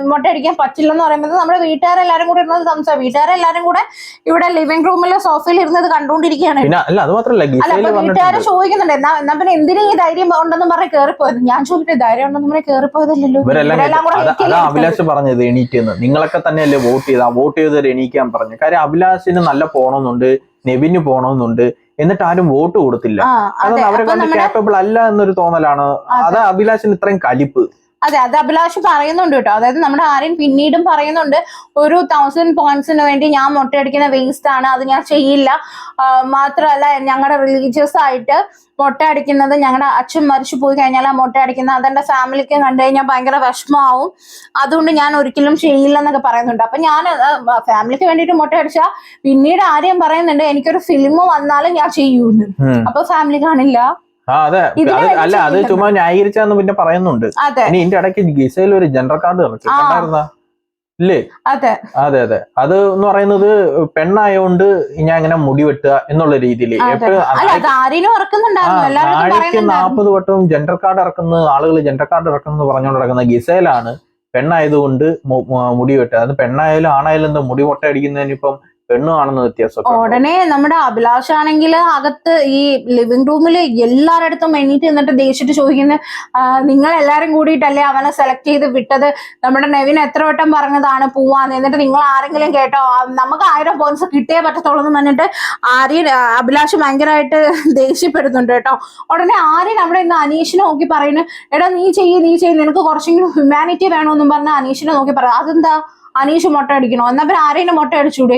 മുട്ടയടിക്കാൻ പറ്റില്ലെന്ന് പറയുന്നത് നമ്മുടെ വീട്ടുകാരെല്ലാരും കൂടെ ഇരുന്നത് വീട്ടുകാരെല്ലാരും കൂടെ ഇവിടെ ലിവിംഗ് റൂമിലെ സോഫയിൽ ഇരുന്നത് കണ്ടുകൊണ്ടിരിക്കുകയാണ്. വീട്ടുകാരെ ചോദിക്കുന്നുണ്ട് എന്നാ പിന്നെ എന്തിനാ ഈ ധൈര്യം ഉണ്ടെന്ന് പറഞ്ഞ് കേറിപ്പോയത്. ഞാൻ ചോദിച്ചിട്ട് ധൈര്യം ഉണ്ടെന്ന് പറഞ്ഞ് കേറിപ്പോയതല്ലോ. അഭിലാഷ് പറഞ്ഞത് എണീറ്റെന്ന് നിങ്ങളൊക്കെ തന്നെയല്ലേ വോട്ട് ചെയ്തവർ എണീക്കാൻ പറഞ്ഞു. കാര്യം അഭിലാഷിന് നല്ല പോണമെന്നുണ്ട്, നെവിന് പോണമെന്നുണ്ട്, എന്നിട്ട് ആരും വോട്ട് കൊടുത്തില്ല. കാരണം അവരെ കൊണ്ട് കേപ്പബിൾ അല്ല എന്നൊരു തോന്നലാണ്. അത് അഭിലാഷിന് ഇത്രയും കലിപ്പ്. അതെ, അത് അഭിലാഷ് പറയുന്നുണ്ട് കേട്ടോ. അതായത് നമ്മുടെ ആര്യൻ പിന്നീടും പറയുന്നുണ്ട് ഒരു 1000 പോയിന്റ്സിന് വേണ്ടി ഞാൻ മുട്ടയടിക്കുന്ന വേസ്റ്റ് ആണ്, അത് ഞാൻ ചെയ്യില്ല. മാത്രമല്ല ഞങ്ങളുടെ റിലീജിയസ് ആയിട്ട് മുട്ട അടിക്കുന്നത്, ഞങ്ങളുടെ അച്ഛൻ മരിച്ചു പോയി കഴിഞ്ഞാൽ ആ മുട്ട അടിക്കുന്നത് അതെന്റെ ഫാമിലിക്ക് കണ്ടു കഴിഞ്ഞാൽ ഭയങ്കര വിഷമമാവും, അതുകൊണ്ട് ഞാൻ ഒരിക്കലും ചെയ്യില്ല എന്നൊക്കെ പറയുന്നുണ്ട്. അപ്പൊ ഞാൻ ഫാമിലിക്ക് വേണ്ടിയിട്ട് മുട്ട അടിച്ചാൽ പിന്നീട് ആര്യം പറയുന്നുണ്ട് എനിക്കൊരു ഫിലിം വന്നാലും ഞാൻ ചെയ്യൂന്ന്. അപ്പൊ ഫാമിലി കാണില്ല. അതെ, അല്ല അത് ചുമ്മാ ന്യായീകരിച്ചാന്ന് പിന്നെ പറയുന്നുണ്ട്. ഇനി ഇതിന്റെ ഇടയ്ക്ക് ഗിസയിൽ ഒരു ജനറൽ കാർഡ് ഇറക്കിണ്ടായിരുന്ന ഇല്ലേ? അതെ അതെ. അത് എന്ന് പറയുന്നത് പെണ്ണായോണ്ട് ഞാൻ ഇങ്ങനെ മുടി വെട്ടുക എന്നുള്ള രീതിയിൽ എപ്പോഴും 40 വട്ടവും ജനറൽ കാർഡ് ഇറക്കുന്ന ആളുകൾ ജനറൽ കാർഡ് ഇറക്കുന്നു പറഞ്ഞുകൊണ്ട് നടക്കുന്ന ഗിസയിലാണ് പെണ്ണായതുകൊണ്ട് മുടി വെട്ടുക. അത് പെണ്ണായാലും ആണായാലും എന്താ മുടി മുട്ട അടിക്കുന്നതിന് ഇപ്പം പെണ്ണും ആണെന്ന് വ്യത്യാസമൊക്കെ ഉണ്ടോ? ഉടനെ നമ്മുടെ അഭിലാഷാണെങ്കിൽ അകത്ത് ഈ ലിവിംഗ് റൂമിൽ എല്ലാരടുത്തും എണീറ്റ് നിന്നിട്ട് ദേഷ്യട്ട് ചോദിക്കുന്നത്, നിങ്ങൾ എല്ലാരും കൂടിയിട്ടല്ലേ അവനെ സെലക്ട് ചെയ്ത് വിട്ടത്, നമ്മുടെ നെവിൻ എത്ര വട്ടം പറഞ്ഞതാണ് പോവാന്ന്, എന്നിട്ട് നിങ്ങൾ ആരെങ്കിലും കേട്ടോ, നമുക്ക് 1000 പോയിന്റ്സ് കിട്ടിയേ പറ്റത്തുള്ളൂ എന്ന് പറഞ്ഞിട്ട് ആര്യൻ അഭിലാഷ് ഭയങ്കരമായിട്ട് ദേഷ്യപ്പെടുന്നുണ്ട് കേട്ടോ. ഉടനെ ആര്യൻ അവിടെ നിന്ന് അനീഷിനെ നോക്കി പറയുന്നു, എടാ നീ ചെയ്യ് നിനക്ക് കുറച്ചെങ്കിലും ഹ്യൂമാനിറ്റി വേണമെന്നും പറഞ്ഞ് അനീഷിനെ നോക്കി പറയാം. അതെന്താ അനീഷ് മുട്ട അടിക്കണോ? എന്നാ പിന്നെ ആരെയും മുട്ട അടിച്ചൂടെ?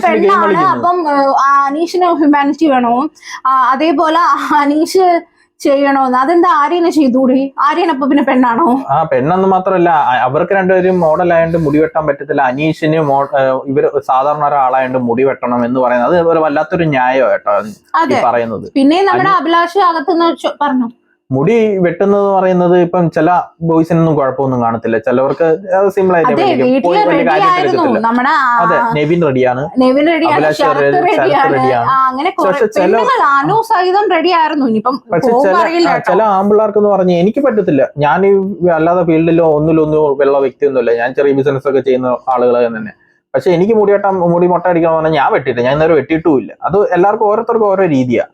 പെണ്ണാണ്, അപ്പം അനീഷിന് ഹ്യൂമാനിറ്റി വേണോ? അതേപോലെ അനീഷ് ചെയ്യണോന്ന്, അതെന്താ ആര്യനെ ചെയ്തൂടെ? ആര്യനപ്പൊ പിന്നെ പെണ്ണാണോ? പെണ്ണെന്ന് മാത്രമല്ല, അവർക്ക് രണ്ടുപേരും മോഡൽ ആയതുകൊണ്ട് മുടി വെട്ടാൻ പറ്റത്തില്ല. അനീഷിന് ഇവര് സാധാരണ ഒരാളായതുകൊണ്ട് മുടി വെട്ടണം എന്ന് പറയുന്നത് അത് ഒരു വല്ലാത്തൊരു ന്യായം കേട്ടോ പറയുന്നത്. പിന്നെ നമ്മുടെ അഭിലാഷ് അകത്തുനിന്ന് പറഞ്ഞു, മുടി വെട്ടുന്നത് പറയുന്നത് ഇപ്പം ചില ബോയ്സിനൊന്നും കുഴപ്പമൊന്നും കാണത്തില്ല, ചിലവർക്ക് സിമ്പിൾ ആയിട്ട് അതെ നെവിൻ റെഡിയാണ്, പക്ഷെ ചില ആമ്പിള്ളേർക്ക് എന്ന് പറഞ്ഞ് എനിക്ക് പറ്റത്തില്ല. ഞാൻ അല്ലാതെ ഫീൽഡിലോ ഒന്നിലൊന്നും ഉള്ള വ്യക്തിയൊന്നുമില്ല, ഞാൻ ചെറിയ ബിസിനസ് ഒക്കെ ചെയ്യുന്ന ആളുകൾ തന്നെ. പക്ഷെ എനിക്ക് മുടി മുട്ട അടിക്കണം പറഞ്ഞാൽ ഞാൻ വെട്ടിയിട്ട്, ഞാൻ ഇന്നേരം വെട്ടിയിട്ടുമില്ല. അത് എല്ലാവർക്കും ഓരോരുത്തർക്കും ഓരോ രീതിയാണ്.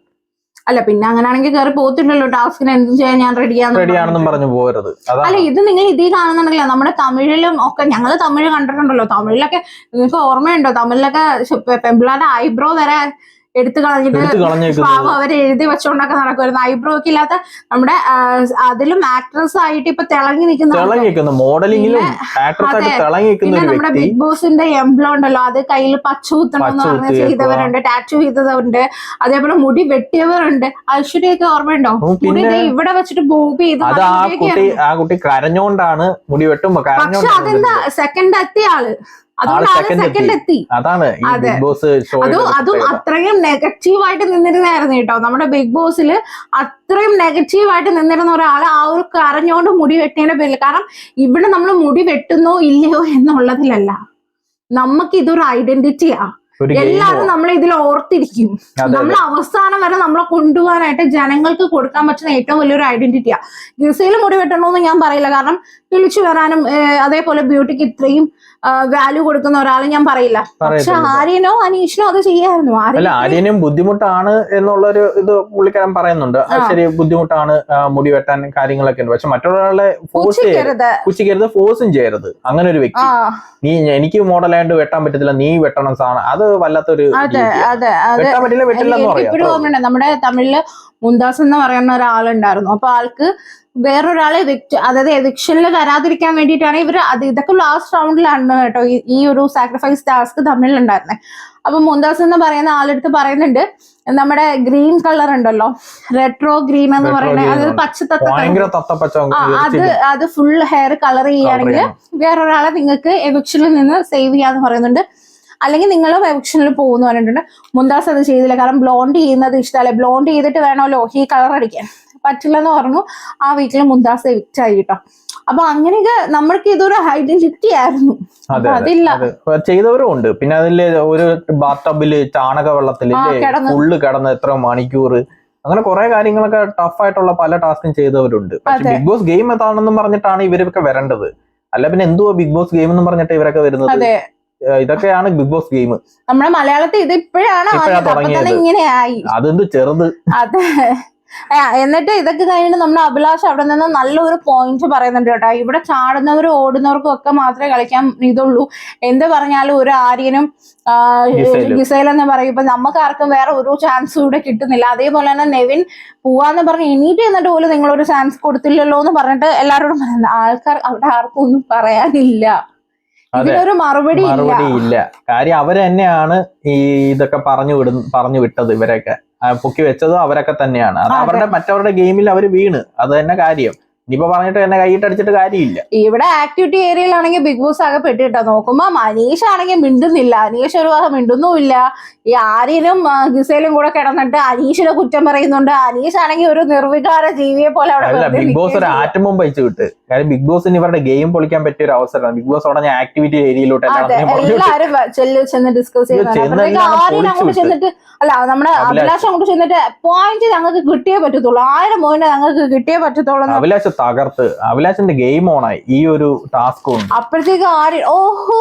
അല്ല പിന്നെ അങ്ങനെയാണെങ്കിൽ കയറി പോത്തില്ലല്ലോ, ടാസ്കിന് എന്തും ചെയ്യാൻ ഞാൻ റെഡിയാണെന്നും പറഞ്ഞു പോകരുത്. അല്ല ഇത് നിങ്ങൾ ഇതേ കാണുന്നുണ്ടല്ലോ, നമ്മുടെ തമിഴിലും ഒക്കെ, ഞങ്ങള് തമിഴ് കണ്ടിട്ടുണ്ടല്ലോ, തമിഴിലൊക്കെ നിങ്ങൾക്ക് ഓർമ്മയുണ്ടോ, തമിഴിലൊക്കെ പെമ്പിളാരുടെ ഐബ്രോ വരെ എടുത്തു കളഞ്ഞിട്ട് പാവം അവര് എഴുതി വെച്ചോണ്ടൊക്കെ നടക്കുമായിരുന്നു. ഐബ്രോ ഒക്കെ ഇല്ലാത്ത നമ്മുടെ അതിലും ആക്ട്രസ് ആയിട്ട് ഇപ്പൊ തിളങ്ങി നിൽക്കുന്ന മോഡലിംഗിലും പിന്നെ നമ്മുടെ ബിഗ് ബോസിന്റെ എംബ്ലം ഉണ്ടല്ലോ, അത് കയ്യിൽ പച്ച കുത്തണമെന്ന് പറഞ്ഞ് ചെയ്തവരുണ്ട്, ടാറ്റു ചെയ്തവരുണ്ട്, അതേപോലെ മുടി വെട്ടിയവരുണ്ട്. ഐശ്വര്യയൊക്കെ ഓർമ്മയുണ്ടോ? മുടി ഇവിടെ വെച്ചിട്ട് ബോബി ചെയ്ത് കരഞ്ഞോണ്ടാണ് മുടി വെട്ടുമ്പോ, പക്ഷെ അതെന്താ സെക്കൻഡ് എത്തിയ ആള്, സെക്കൻഡ് എത്തി. അതും അത്രയും നെഗറ്റീവായിട്ട് നിന്നിരുന്നായിരുന്നു കേട്ടോ. നമ്മുടെ ബിഗ് ബോസിൽ അത്രയും നെഗറ്റീവായിട്ട് നിന്നിരുന്ന ഒരാളെ ആ ഒരു കരഞ്ഞോണ്ട് മുടി വെട്ടേണ്ട പേരില്ല. കാരണം ഇവിടെ നമ്മൾ മുടി വെട്ടുന്നോ ഇല്ലയോ എന്നുള്ളതിലല്ല, നമുക്ക് ഇതൊരു ഐഡന്റിറ്റിയാ. എല്ലാവരും നമ്മളെ ഇതിൽ ഓർത്തിരിക്കും. നമ്മൾ അവസാനം വരെ നമ്മളെ കൊണ്ടുപോകാനായിട്ട് ജനങ്ങൾക്ക് കൊടുക്കാൻ പറ്റുന്ന ഏറ്റവും വലിയൊരു ഐഡന്റിറ്റിയാ. ഗിസയിൽ മുടി വെട്ടണമെന്ന് ഞാൻ പറയില്ല, കാരണം വിളിച്ചു വരാനും അതേപോലെ ബ്യൂട്ടിക്ക് ഇത്രയും വാല്യൂ കൊടുക്കുന്ന ഒരാളെ ഞാൻ പറയില്ല. പക്ഷെ ആര്യനോ അനീഷിനോ അത് ചെയ്യായിരുന്നു. ആര്യനും ബുദ്ധിമുട്ടാണ് എന്നുള്ളൊരു ഇത് പുള്ളിക്കാരൻ പറയുന്നുണ്ട്. ശരി, ബുദ്ധിമുട്ടാണ് മുടി വെട്ടാൻ കാര്യങ്ങളൊക്കെ ഉണ്ട്, പക്ഷെ മറ്റൊരാളെ പുച്ഛിക്കരുത്, ഫോഴ്സും ചെയ്യരുത്. അങ്ങനെ ഒരു വ്യക്തി, നീ എനിക്ക് മോഡലായിട്ട് വെട്ടാൻ പറ്റത്തില്ല, നീ വെട്ടണം സാധനം, അത് വല്ലാത്തൊരു വെട്ടാൻ പറ്റില്ല, വെട്ടില്ല എന്ന് പറയാം. ഇപ്പോഴും ഓർമ്മയുണ്ട്, നമ്മുടെ തമിഴില് മുന്താസ് എന്ന് പറയുന്ന ഒരാളുണ്ടായിരുന്നു. അപ്പൊ ആൾക്ക് വേറൊരാളെ അതായത് എവിക്ഷനിൽ വരാതിരിക്കാൻ വേണ്ടിയിട്ടാണ് ഇതൊക്കെ ലാസ്റ്റ് റൗണ്ടിലാണ് കേട്ടോ ഈ ഒരു സാക്രിഫൈസ് ടാസ്ക് തമിഴിലുണ്ടായിരുന്നത്. അപ്പൊ മുന്താസ് എന്ന് പറയുന്ന ആളെടുത്ത് പറയുന്നുണ്ട്, നമ്മുടെ ഗ്രീൻ കളർ ഉണ്ടല്ലോ, റെട്രോ ഗ്രീൻ എന്ന് പറയുന്നത്, അതായത് അത് ഫുൾ ഹെയർ കളർ ചെയ്യുകയാണെങ്കിൽ വേറൊരാളെ നിങ്ങൾക്ക് എവിക്ഷനിൽ നിന്ന് സേവ് ചെയ്യാന്ന് പറയുന്നുണ്ട്, അല്ലെങ്കിൽ നിങ്ങളും എവിക്ഷനിൽ പോകുന്നു പറഞ്ഞിട്ടുണ്ട്. മുന്താസ് അത് ചെയ്തില്ല, കാരണം ബ്ലോണ്ട് ചെയ്യുന്നത് ഇഷ്ടമല്ല, ബ്ലോണ്ട് ചെയ്തിട്ട് വേണമല്ലോ ഈ കളർ അടിക്കാൻ, പറ്റില്ലെന്ന് പറഞ്ഞു. ആ വീട്ടിൽ മുന്താസ് എവിക്റ്റ് ആയി കേട്ടോ. അപ്പൊ അങ്ങനെയൊക്കെ നമ്മൾക്ക് ഇതൊരു ഐഡന്റിറ്റി ആയിരുന്നു, അതില്ല. ചെയ്തവരും ഉണ്ട്. പിന്നെ അതില് ഒരു ബാത്ടബില് ചാണക വെള്ളത്തില് ഫുള്ള് കിടന്ന് എത്ര മണിക്കൂർ, അങ്ങനെ കുറെ കാര്യങ്ങളൊക്കെ ടഫ് ആയിട്ടുള്ള പല ടാസ്കും ചെയ്തവരുണ്ട്. പക്ഷെ ബിഗ് ബോസ് ഗെയിം ഏതാണെന്നും പറഞ്ഞിട്ടാണ് ഇവരൊക്കെ വരേണ്ടത്. അല്ല പിന്നെ എന്തുവാ ബിഗ് ബോസ് ഗെയിം എന്ന് പറഞ്ഞിട്ട് ഇവരൊക്കെ വരുന്നത്? ഇതൊക്കെയാണ് ബിഗ് ബോസ് ഗെയിം. നമ്മുടെ മലയാളത്തിൽ ഇത് ഇപ്പോഴാണ് ഇങ്ങനെയായി, അതെന്ത് ചെറുത്. അതെ. എന്നിട്ട് ഇതൊക്കെ കഴിഞ്ഞിട്ട് നമ്മുടെ അഭിലാഷ് അവിടെ നിന്ന് നല്ലൊരു പോയിന്റ് പറയുന്നുണ്ട് കേട്ടോ. ഇവിടെ ചാടുന്നവരും ഓടുന്നവർക്കും ഒക്കെ മാത്രമേ കളിക്കാൻ ഇതുള്ളൂ. എന്ത് പറഞ്ഞാലും ഒരു ആര്യനും ഗിസൈൽ എന്ന് പറയുമ്പോ നമുക്ക് ആർക്കും വേറെ ഒരു ചാൻസും ഇവിടെ കിട്ടുന്നില്ല. അതേപോലെ തന്നെ നെവിൻ പോവാന്ന് പറഞ്ഞ് എണീറ്റ് എന്നിട്ട് പോലും നിങ്ങളൊരു ചാൻസ് കൊടുത്തില്ലല്ലോ എന്ന് പറഞ്ഞിട്ട് എല്ലാവരോടും പറയുന്നത്. ആൾക്കാർ അവിടെ ആർക്കും ഒന്നും പറയാനില്ല, ഇതിനൊരു മറുപടി ഇല്ല. കാര്യം അവര് തന്നെയാണ് ഈ ഇതൊക്കെ പറഞ്ഞു വിട്ടത്. ഇവരൊക്കെ പൊക്കി വെച്ചതും അവരൊക്കെ തന്നെയാണ്. അത് അവരുടെ മറ്റവരുടെ ഗെയിമിൽ അവര് വീണ്, അത് തന്നെ കാര്യം. ഇനിയിപ്പോ പറഞ്ഞിട്ട് എന്നെ കൈയിട്ടടിച്ചിട്ട് കാര്യമില്ല. ഇവിടെ ആക്ടിവിറ്റി ഏരിയയിലാണെങ്കിൽ ബിഗ് ബോസ് ആകെ പെട്ടിട്ടോ. നോക്കുമ്പോ അനീഷ് ആണെങ്കിൽ മിണ്ടുന്നില്ല, അനീഷ് ഒരു ഭാഗം മിണ്ടുന്നുമില്ല. ഈ ആര്യനും ഗിസയിലും കൂടെ കിടന്നിട്ട് അനീഷിനെ കുറ്റം പറയുന്നുണ്ട്. അനീഷ് ആണെങ്കിൽ ഒരു നിർവികാര ജീവിയെ പോലെ അവിടെ ബിഗ് ബോസ് ഒരു ആറ്റമും പൈച്ചു വിട്ട്. കാര്യം ബിഗ് ബോസിന് ഇവരുടെ ഗെയിം പൊളിക്കാൻ പറ്റിയ ഒരു അവസരമാണ്. ബിഗ് ബോസ് ഉടനെ ആക്ടിവിറ്റി ഏരിയയിലോട്ട് എല്ലാവരും ചെന്ന് ഡിസ്കസ് ചെയ്യുന്നുണ്ട്. ആര്യൻ അങ്ങോട്ട് ചെന്നിട്ട്, അല്ല നമ്മുടെ അഭിലാഷ് അങ്ങോട്ട് ചെന്നിട്ട് പോയിന്റ് ഞങ്ങൾക്ക് കിട്ടിയേ പറ്റത്തുള്ളൂ, 1000 പോയിന്റ് ഞങ്ങൾക്ക് കിട്ടിയേ പറ്റത്തുള്ളൂ. അഭിലാഷ് തകർത്ത് അഭിലാഷിന്റെ ഗെയിം ഓണായി ഈ ഒരു ടാസ്ക് കൊണ്ട്. അപ്പോഴത്തേക്ക് ഓഹോ,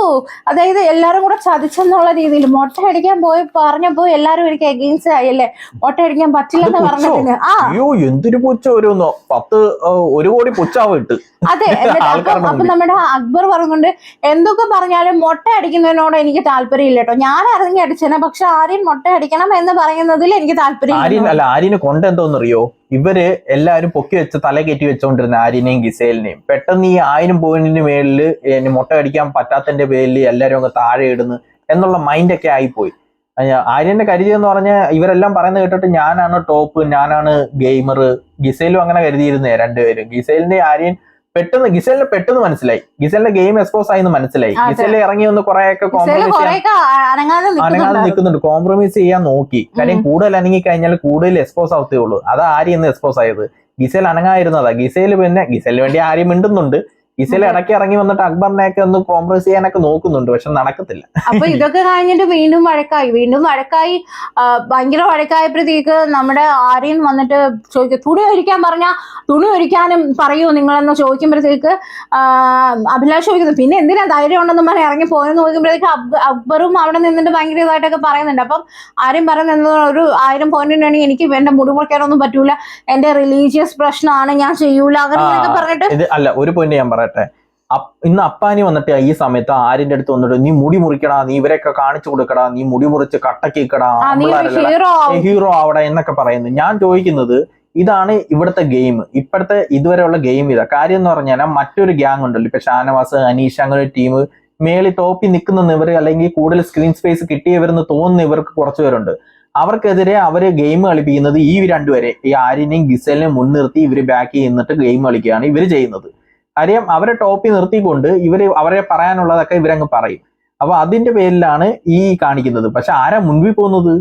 അതായത് എല്ലാരും കൂടെ ചതിച്ചെന്നുള്ള രീതിയിൽ മൊട്ട അടിക്കാൻ പറഞ്ഞപ്പോ എല്ലാരും എനിക്ക് എഗെയിൻസ്റ്റ് ആയല്ലേ, മൊട്ട അടിക്കാൻ പറ്റില്ലെന്ന് പറഞ്ഞിട്ട്. അയ്യോ എന്തൊരു പുച്ഛം, ഒരു 1 കോടി പുച്ഛാവ് ഇട്ട്. അതെ, അപ്പൊ നമ്മുടെ അക്ബർ പറയുന്നുണ്ട് എന്തൊക്കെ പറഞ്ഞാലും മൊട്ട അടിക്കുന്നതിനോട് എനിക്ക് താല്പര്യം ഇല്ല കേട്ടോ, ഞാൻ ഇറങ്ങി അടിച്ചേനെ, പക്ഷെ ആര്യൻ മൊട്ട അടിക്കണം എന്ന് പറയുന്നതിൽ എനിക്ക് താല്പര്യം. ആര്യന് കൊണ്ടെന്തോന്നറിയോ, ഇവര് എല്ലാവരും പൊക്കി വെച്ച് തല കയറ്റി വെച്ചോണ്ടിരുന്ന ആര്യനെയും ഗിസേലിനെയും പെട്ടെന്ന് ഈ 1000 പോയിന്റിന് മേളില് മുട്ട അടിക്കാൻ പറ്റാത്തതിന്റെ പേരിൽ എല്ലാരും അങ്ങ് താഴെ ഇടുന്നു എന്നുള്ള മൈൻഡൊക്കെ ആയിപ്പോയി. ആര്യന്റെ കരുതി എന്ന് പറഞ്ഞാൽ ഇവരെല്ലാം പറയുന്നത് കേട്ടിട്ട് ഞാനാണ് ടോപ്പ്, ഞാനാണ് ഗെയിമർ. ഗിസേലും അങ്ങനെ കരുതിയിരുന്നേ രണ്ടുപേരും. ഗിസേലിനെ പെട്ടെന്ന് മനസ്സിലായി, ഗിസേലിന്റെ ഗെയിം എക്സ്പോസ് ആയി മനസ്സിലായി. ഗിസേല് ഇറങ്ങി ഒന്ന് കുറെയൊക്കെ അനങ്ങാതെ നിൽക്കുന്നുണ്ട്, കോംപ്രമൈസ് ചെയ്യാൻ നോക്കി. കാര്യം കൂടുതൽ അനങ്ങി കഴിഞ്ഞാൽ കൂടുതൽ എക്സ്പോസ് ആവത്തേ ഉള്ളൂ. അതാ ആര്യ ഇന്ന് എക്സ്പോസ് ആയത്. ഗിസേൽ അനങ്ങാതിരുന്നതാ. ഗിസേലിന് വേണ്ടി ആര്യ മിണ്ടുന്നുണ്ട്. ഗിസേല് ഇടയ്ക്ക് ഇറങ്ങി വന്നിട്ട് അക്ബറിനെയൊക്കെ ഒന്ന് കോംപ്രമൈസ് ചെയ്യാനൊക്കെ നോക്കുന്നുണ്ട്, പക്ഷെ നടക്കത്തില്ല. അപ്പൊ ഇതൊക്കെ കഴിഞ്ഞിട്ട് വീണ്ടും വഴക്കായി ഭയങ്കര വഴക്കായപ്പോഴത്തേക്ക് നമ്മുടെ ആര്യൻ വന്നിട്ട് ചോദിക്കും, തുണി ഒരിക്കാൻ പറഞ്ഞാൽ തുണി ഒരിക്കാനും പറയൂ നിങ്ങളെന്ന് ചോദിക്കുമ്പോഴത്തേക്ക് അഭിലാഷ് ചോദിക്കുന്നു പിന്നെ എന്തിനാ ധൈര്യം ഉണ്ടെന്ന് പറഞ്ഞ് ഇറങ്ങി പോയെന്ന് ചോദിക്കുമ്പോഴത്തേക്ക് അക്ബറും അവിടെ നിന്നിട്ട് ഭയങ്കര ഇതായിട്ടൊക്കെ പറയുന്നുണ്ട്. അപ്പം ആര്യം പറയുന്നത് ഒരു 1000 പോയിന്റിന് വേണമെങ്കിൽ എനിക്ക് എന്റെ മുടി മുറിക്കാനൊന്നും പറ്റൂല, എന്റെ റിലീജിയസ് പ്രശ്നമാണ്, ഞാൻ ചെയ്യൂല, അങ്ങനെ പറഞ്ഞിട്ട്. അല്ല, ഒരു പോയിന്റ് ഞാൻ പറയട്ടെ. ഇന്ന് അപ്പാനി വന്നിട്ട് ഈ സമയത്ത് ആര്യന്റെ അടുത്ത് വന്നിട്ട് നീ മുടി മുറിക്കടാ, നീ ഇവരെയൊക്കെ കാണിച്ചു കൊടുക്കടാ, നീ മുടി മുറിച്ച് കട്ടക്കിക്കടാ, ഹീറോ ആവടാ എന്നൊക്കെ പറയുന്നു. ഞാൻ ചോദിക്കുന്നത് ഇതാണ് ഇവിടുത്തെ ഗെയിം, ഇപ്പോഴത്തെ ഇതുവരെയുള്ള ഗെയിം ഇതാ. കാര്യം എന്ന് പറഞ്ഞാൽ മറ്റൊരു ഗ്യാങ് ഉണ്ടല്ലോ, ഇപ്പൊ ഷാനവാസ്, അനീഷ്, അങ്ങനെ ടീം മേളിൽ ടോപ്പിൽ നിൽക്കുന്നവർ അല്ലെങ്കിൽ കൂടുതൽ സ്ക്രീൻ സ്പേസ് കിട്ടിയവരെന്ന് തോന്നുന്ന ഇവർക്ക് കുറച്ചു പേരുണ്ട്. അവർക്കെതിരെ അവര് ഗെയിം കളിപ്പിക്കുന്നത് ഈ രണ്ടുപേരെ, ഈ ആര്യനെയും ഗിസേലിനെയും മുൻനിർത്തി ഇവര് ബാക്ക് ചെയ്യുന്നിട്ട് ഗെയിം കളിക്കുകയാണ് ഇവര് ചെയ്യുന്നത്. കാര്യം അവരെ ടോപ്പിൽ നിർത്തിക്കൊണ്ട് അവരെ പറയാനുള്ളതൊക്കെ ഇവരങ്ങ് പറയും. അപ്പൊ അതിന്റെ പേരിലാണ് ഈ കാണിക്കുന്നത്. പക്ഷെ ആരാ മുൻപിൽ പോകുന്നത്?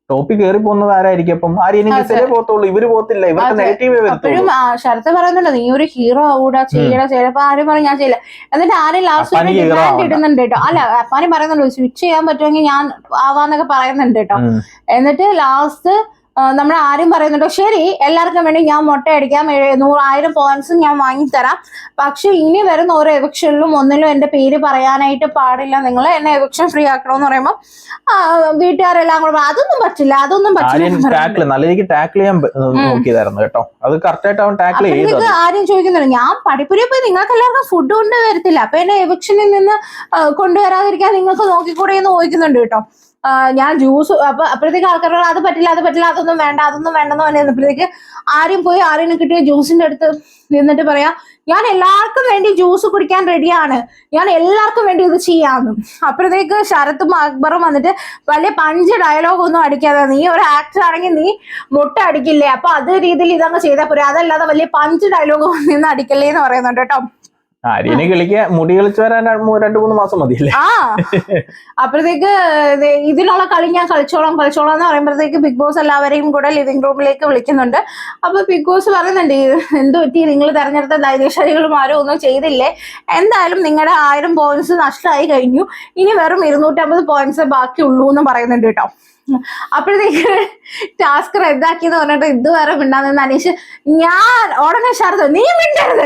ടോപ്പിൽ കയറി പോകുന്നത് ആരായിരിക്കും? അപ്പം ആര്യനും ഗിസേലേ പോകത്തുള്ളൂ, ഇവര് പോകത്തില്ല. ഇവർക്ക് നെഗറ്റീവേ വരത്തുള്ളൂ. ശരത്ത് പറയുന്നുണ്ടോ നീ ഒരു ഹീറോ ആവൂടാ, ചെയ്യപ്പോ ആരും പറയും ഞാൻ ചെയ്യില്ല. എന്നിട്ട് ആരും ലാസ്റ്റ് ഇടുന്നുണ്ട് കേട്ടോ. അല്ല, അപ്പാനി പറയുന്നുണ്ട് സ്വിച്ച് ചെയ്യാൻ പറ്റുമെങ്കിൽ ഞാൻ ആവാന്നൊക്കെ പറയുന്നുണ്ട് കേട്ടോ. എന്നിട്ട് ലാസ്റ്റ് നമ്മുടെ ആരും പറയുന്നുണ്ടോ ശരി എല്ലാവർക്കും വേണ്ടി ഞാൻ മുട്ട അടിക്കാം, 1000 പോയിന്റ്സ് ഞാൻ വാങ്ങിത്തരാം, പക്ഷെ ഇനി വരുന്ന ഓരോ എവിക്ഷനിലും ഒന്നിലും എന്റെ പേര് പറയാനായിട്ട് പാടില്ല, നിങ്ങൾ എന്നെ എവിക്ഷൻ ഫ്രീ ആക്കണമെന്ന് പറയുമ്പോൾ വീട്ടുകാരെല്ലാം കൂടെ അതൊന്നും പറ്റില്ല. നല്ല രീതിക്ക് ടാക്കിൾ ചെയ്യാൻ നോക്കിയതായിരുന്നു കേട്ടോ. അത് കറക്റ്റ് ആയിട്ട് അവൻ ടാക്കിൾ ചെയ്തു. ആരും ചോദിക്കുന്നുണ്ട് ഞാൻ പഠിപ്പുരി പോയി നിങ്ങൾക്ക് എല്ലാവർക്കും ഫുഡ് കൊണ്ട് വരത്തില്ല, അപ്പൊ എന്നെ എവിക്ഷനിൽ നിന്ന് കൊണ്ടുവരാതിരിക്കാൻ നിങ്ങൾക്ക് നോക്കിക്കൂടെ എന്ന് ചോദിക്കുന്നുണ്ട് കേട്ടോ. ഞാൻ ജ്യൂസ് അപ്പോഴത്തേക്ക് ആൾക്കാരോട് അത് പറ്റില്ല അതൊന്നും വേണ്ടെന്ന് പറഞ്ഞപ്പോഴത്തേക്ക് ആരും പോയി ആര്യന് കിട്ടിയ ജ്യൂസിന്റെ അടുത്ത് നിന്നിട്ട് പറയാ ഞാൻ എല്ലാവർക്കും വേണ്ടി ജ്യൂസ് കുടിക്കാൻ റെഡിയാണ്, ഞാൻ എല്ലാവർക്കും വേണ്ടി ഇത് ചെയ്യാമെന്ന്. അപ്പോഴത്തേക്ക് ശരത്തും അക്ബറും വന്നിട്ട് വലിയ പഞ്ച് ഡയലോഗ് ഒന്നും അടിക്കാതെ നീ ഒരു ആക്ടർ ആണെങ്കിൽ നീ മുട്ട അടിക്കില്ലേ, അപ്പൊ അത് രീതിയിൽ ഇതങ്ങ് ചെയ്താൽ പോരെ, അതല്ലാതെ വലിയ പഞ്ച് ഡയലോഗ് നിന്ന് അടിക്കല്ലേ എന്ന് പറയുന്നുണ്ട് കേട്ടോ. ആര്യനെ മുടി കളിച്ച് വരാൻ 2-3 മാസം മതിയല്ലേ. അപ്പോഴത്തേക്ക് ഇതിനുള്ള കളി ഞാൻ കളിച്ചോളാം എന്ന് പറയുമ്പോഴത്തേക്ക് ബിഗ് ബോസ് എല്ലാവരെയും കൂടെ ലിവിംഗ് റൂമിലേക്ക് വിളിക്കുന്നുണ്ട്. അപ്പൊ ബിഗ് ബോസ് പറയുന്നുണ്ട് എന്ത് പറ്റി, നിങ്ങൾ തെരഞ്ഞെടുത്ത ധൈര്യശാലികളും ആരും ഒന്നും ചെയ്തില്ലേ, എന്തായാലും നിങ്ങളുടെ 1000 പോയിന്റ്സ് നഷ്ടമായി കഴിഞ്ഞു, ഇനി വെറും 250 പോയിന്റ്സ് ബാക്കിയുള്ളൂ എന്ന് പറയുന്നുണ്ട് കേട്ടോ. അപ്പോഴത്തേക്ക് ടാസ്ക് റദ്ദാക്കിന്ന് പറഞ്ഞിട്ട് ഇതുവരെ മിണ്ടാന്ന് അനീഷ് ഞാൻ ഉടനെ ശരത് നീ മിണ്ടരുത്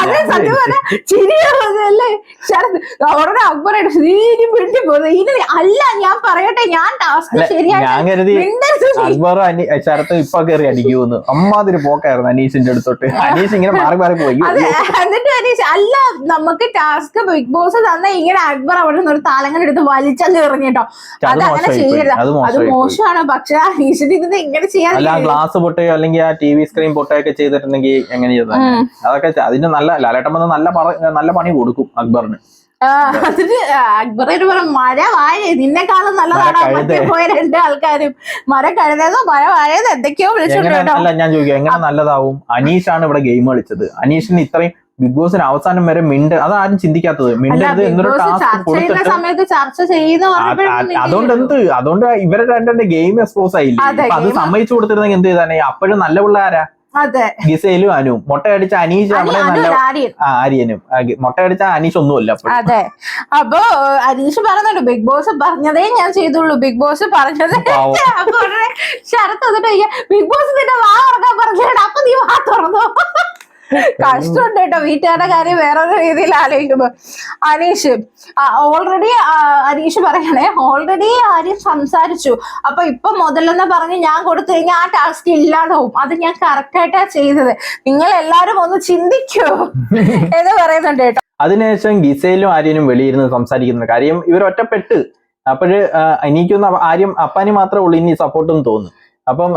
അതെ സത്യം പറഞ്ഞ ചിരിയല്ലേ ശരത് ഉടനെ അക്ബറായിട്ട് നീ മിണ്ടി പോകുന്നത് ഇനി അല്ല ഞാൻ പറയട്ടെ ഞാൻ ടാസ്ക് ശരിയായിട്ട് ശരത്ത് ഇപ്പൊ കയറി അടിക്കുമെന്ന് അമ്മാതിരി പോക്കായിരുന്നു അനീഷിന്റെ അടുത്തോട്ട്. അനീഷ് ഇങ്ങനെ മാറി പോയി. എന്നിട്ട് അനീഷ് അല്ല നമുക്ക് ടാസ്ക് ബിഗ് ബോസ് തന്നെ ഇങ്ങനെ അക്ബർ അവിടെ നിന്ന് ഒരു താലങ്ങനെ എടുത്ത് വലിച്ചങ്ങ് എറിഞ്ഞിട്ടോ, അതങ്ങനെ ചെയ്യരുത്, അത് മോശമാണ്. പക്ഷെ അനീഷിന് ഇത് ഇങ്ങനെ ചെയ്യാൻ ഗ്ലാസ് പൊട്ടുകയോ അല്ലെങ്കിൽ ആ TV സ്ക്രീൻ പൊട്ടുകയൊക്കെ ചെയ്തിട്ടുണ്ടെങ്കിൽ എങ്ങനെ ചെയ്താൽ അതൊക്കെ അതിന് നല്ല ലാലേട്ടൻ വന്ന് നല്ല പണി കൊടുക്കും അക്ബറിന്. അതിന് അക്ബറിന് പറ മഴ വാഴ നിന്നെക്കാളും നല്ലതാണ് പോയ 2 ആൾക്കാരും മരം കഴുതേതോ മഴ വാഴേതോ എന്തൊക്കെയോ വിളിച്ചിട്ടുണ്ടോ. അല്ല ഞാൻ ചോദിക്കാം എങ്ങനെ നല്ലതാവും? അനീഷാണ് ഇവിടെ ഗെയിം കളിച്ചത്. അനീഷിന് ഇത്രയും ബിഗ് ബോസിന് അവസാനം വരെ അതാരും ചിന്തിക്കാത്തത് മിണ്ടരുത് എന്നൊരു ടാസ്ക് കൊടുത്തിട്ട് അതുകൊണ്ട് ഇവരെ 2 ഗെയിം എക്സ്പോസ് ആയില്ലേ. അത് സമ്മതിച്ചു കൊടുത്തിരുന്നെങ്കിൽ എന്ത് ചെയ്താനേ? അപ്പോഴും നല്ല പിള്ളേരാ അതെ, ഗിസയിലും അനുവും. മുട്ടയടിച്ച അനീഷ് അവിടെ നല്ല ആര്യനും. മുട്ടയടിച്ച അനീഷ് ഒന്നുമില്ല. അതെ. അപ്പൊ അനീഷ് പറയുന്നുണ്ട് ബിഗ് ബോസ് പറഞ്ഞതേ ഞാൻ ചെയ്തുള്ളൂ, ബിഗ് ബോസ് പറഞ്ഞതേ. അപ്പൊ ശരത്ത് വന്നിട്ട് ബിഗ് ബോസ് നിന്റെ വാ തുറക്കാൻ പറഞ്ഞേടാ, അപ്പൊ നീ വാ തുറന്നു. കഷ്ടമുണ്ട് കേട്ടോ വീട്ടുകാരുടെ കാര്യം വേറൊരു രീതിയിൽ ആലോചിക്കുമ്പോ. അനീഷ് പറയണേ ഓൾറെഡി ആര്യം സംസാരിച്ചു, അപ്പൊ ഇപ്പൊ മുതലെന്ന് പറഞ്ഞ് ഞാൻ കൊടുത്തു കഴിഞ്ഞാൽ ആ ടാസ്ക് ഇല്ലാതാവും, അത് ഞാൻ കറക്റ്റ് ആയിട്ടാ ചെയ്തത്, നിങ്ങൾ എല്ലാരും ഒന്ന് ചിന്തിക്കോ എന്ന് പറയുന്നുണ്ട് കേട്ടോ. അതിനുശേഷം ഗിസയിലും ആര്യനും വെളിയിരുന്ന് സംസാരിക്കുന്ന കാര്യം ഇവർ ഒറ്റപ്പെട്ട്. അപ്പോഴ് എനിക്കൊന്ന് ആര്യം അപ്പാനി മാത്രമേ ഉള്ളൂ ഇനി സപ്പോർട്ടെന്ന് തോന്നുന്നു. അപ്പം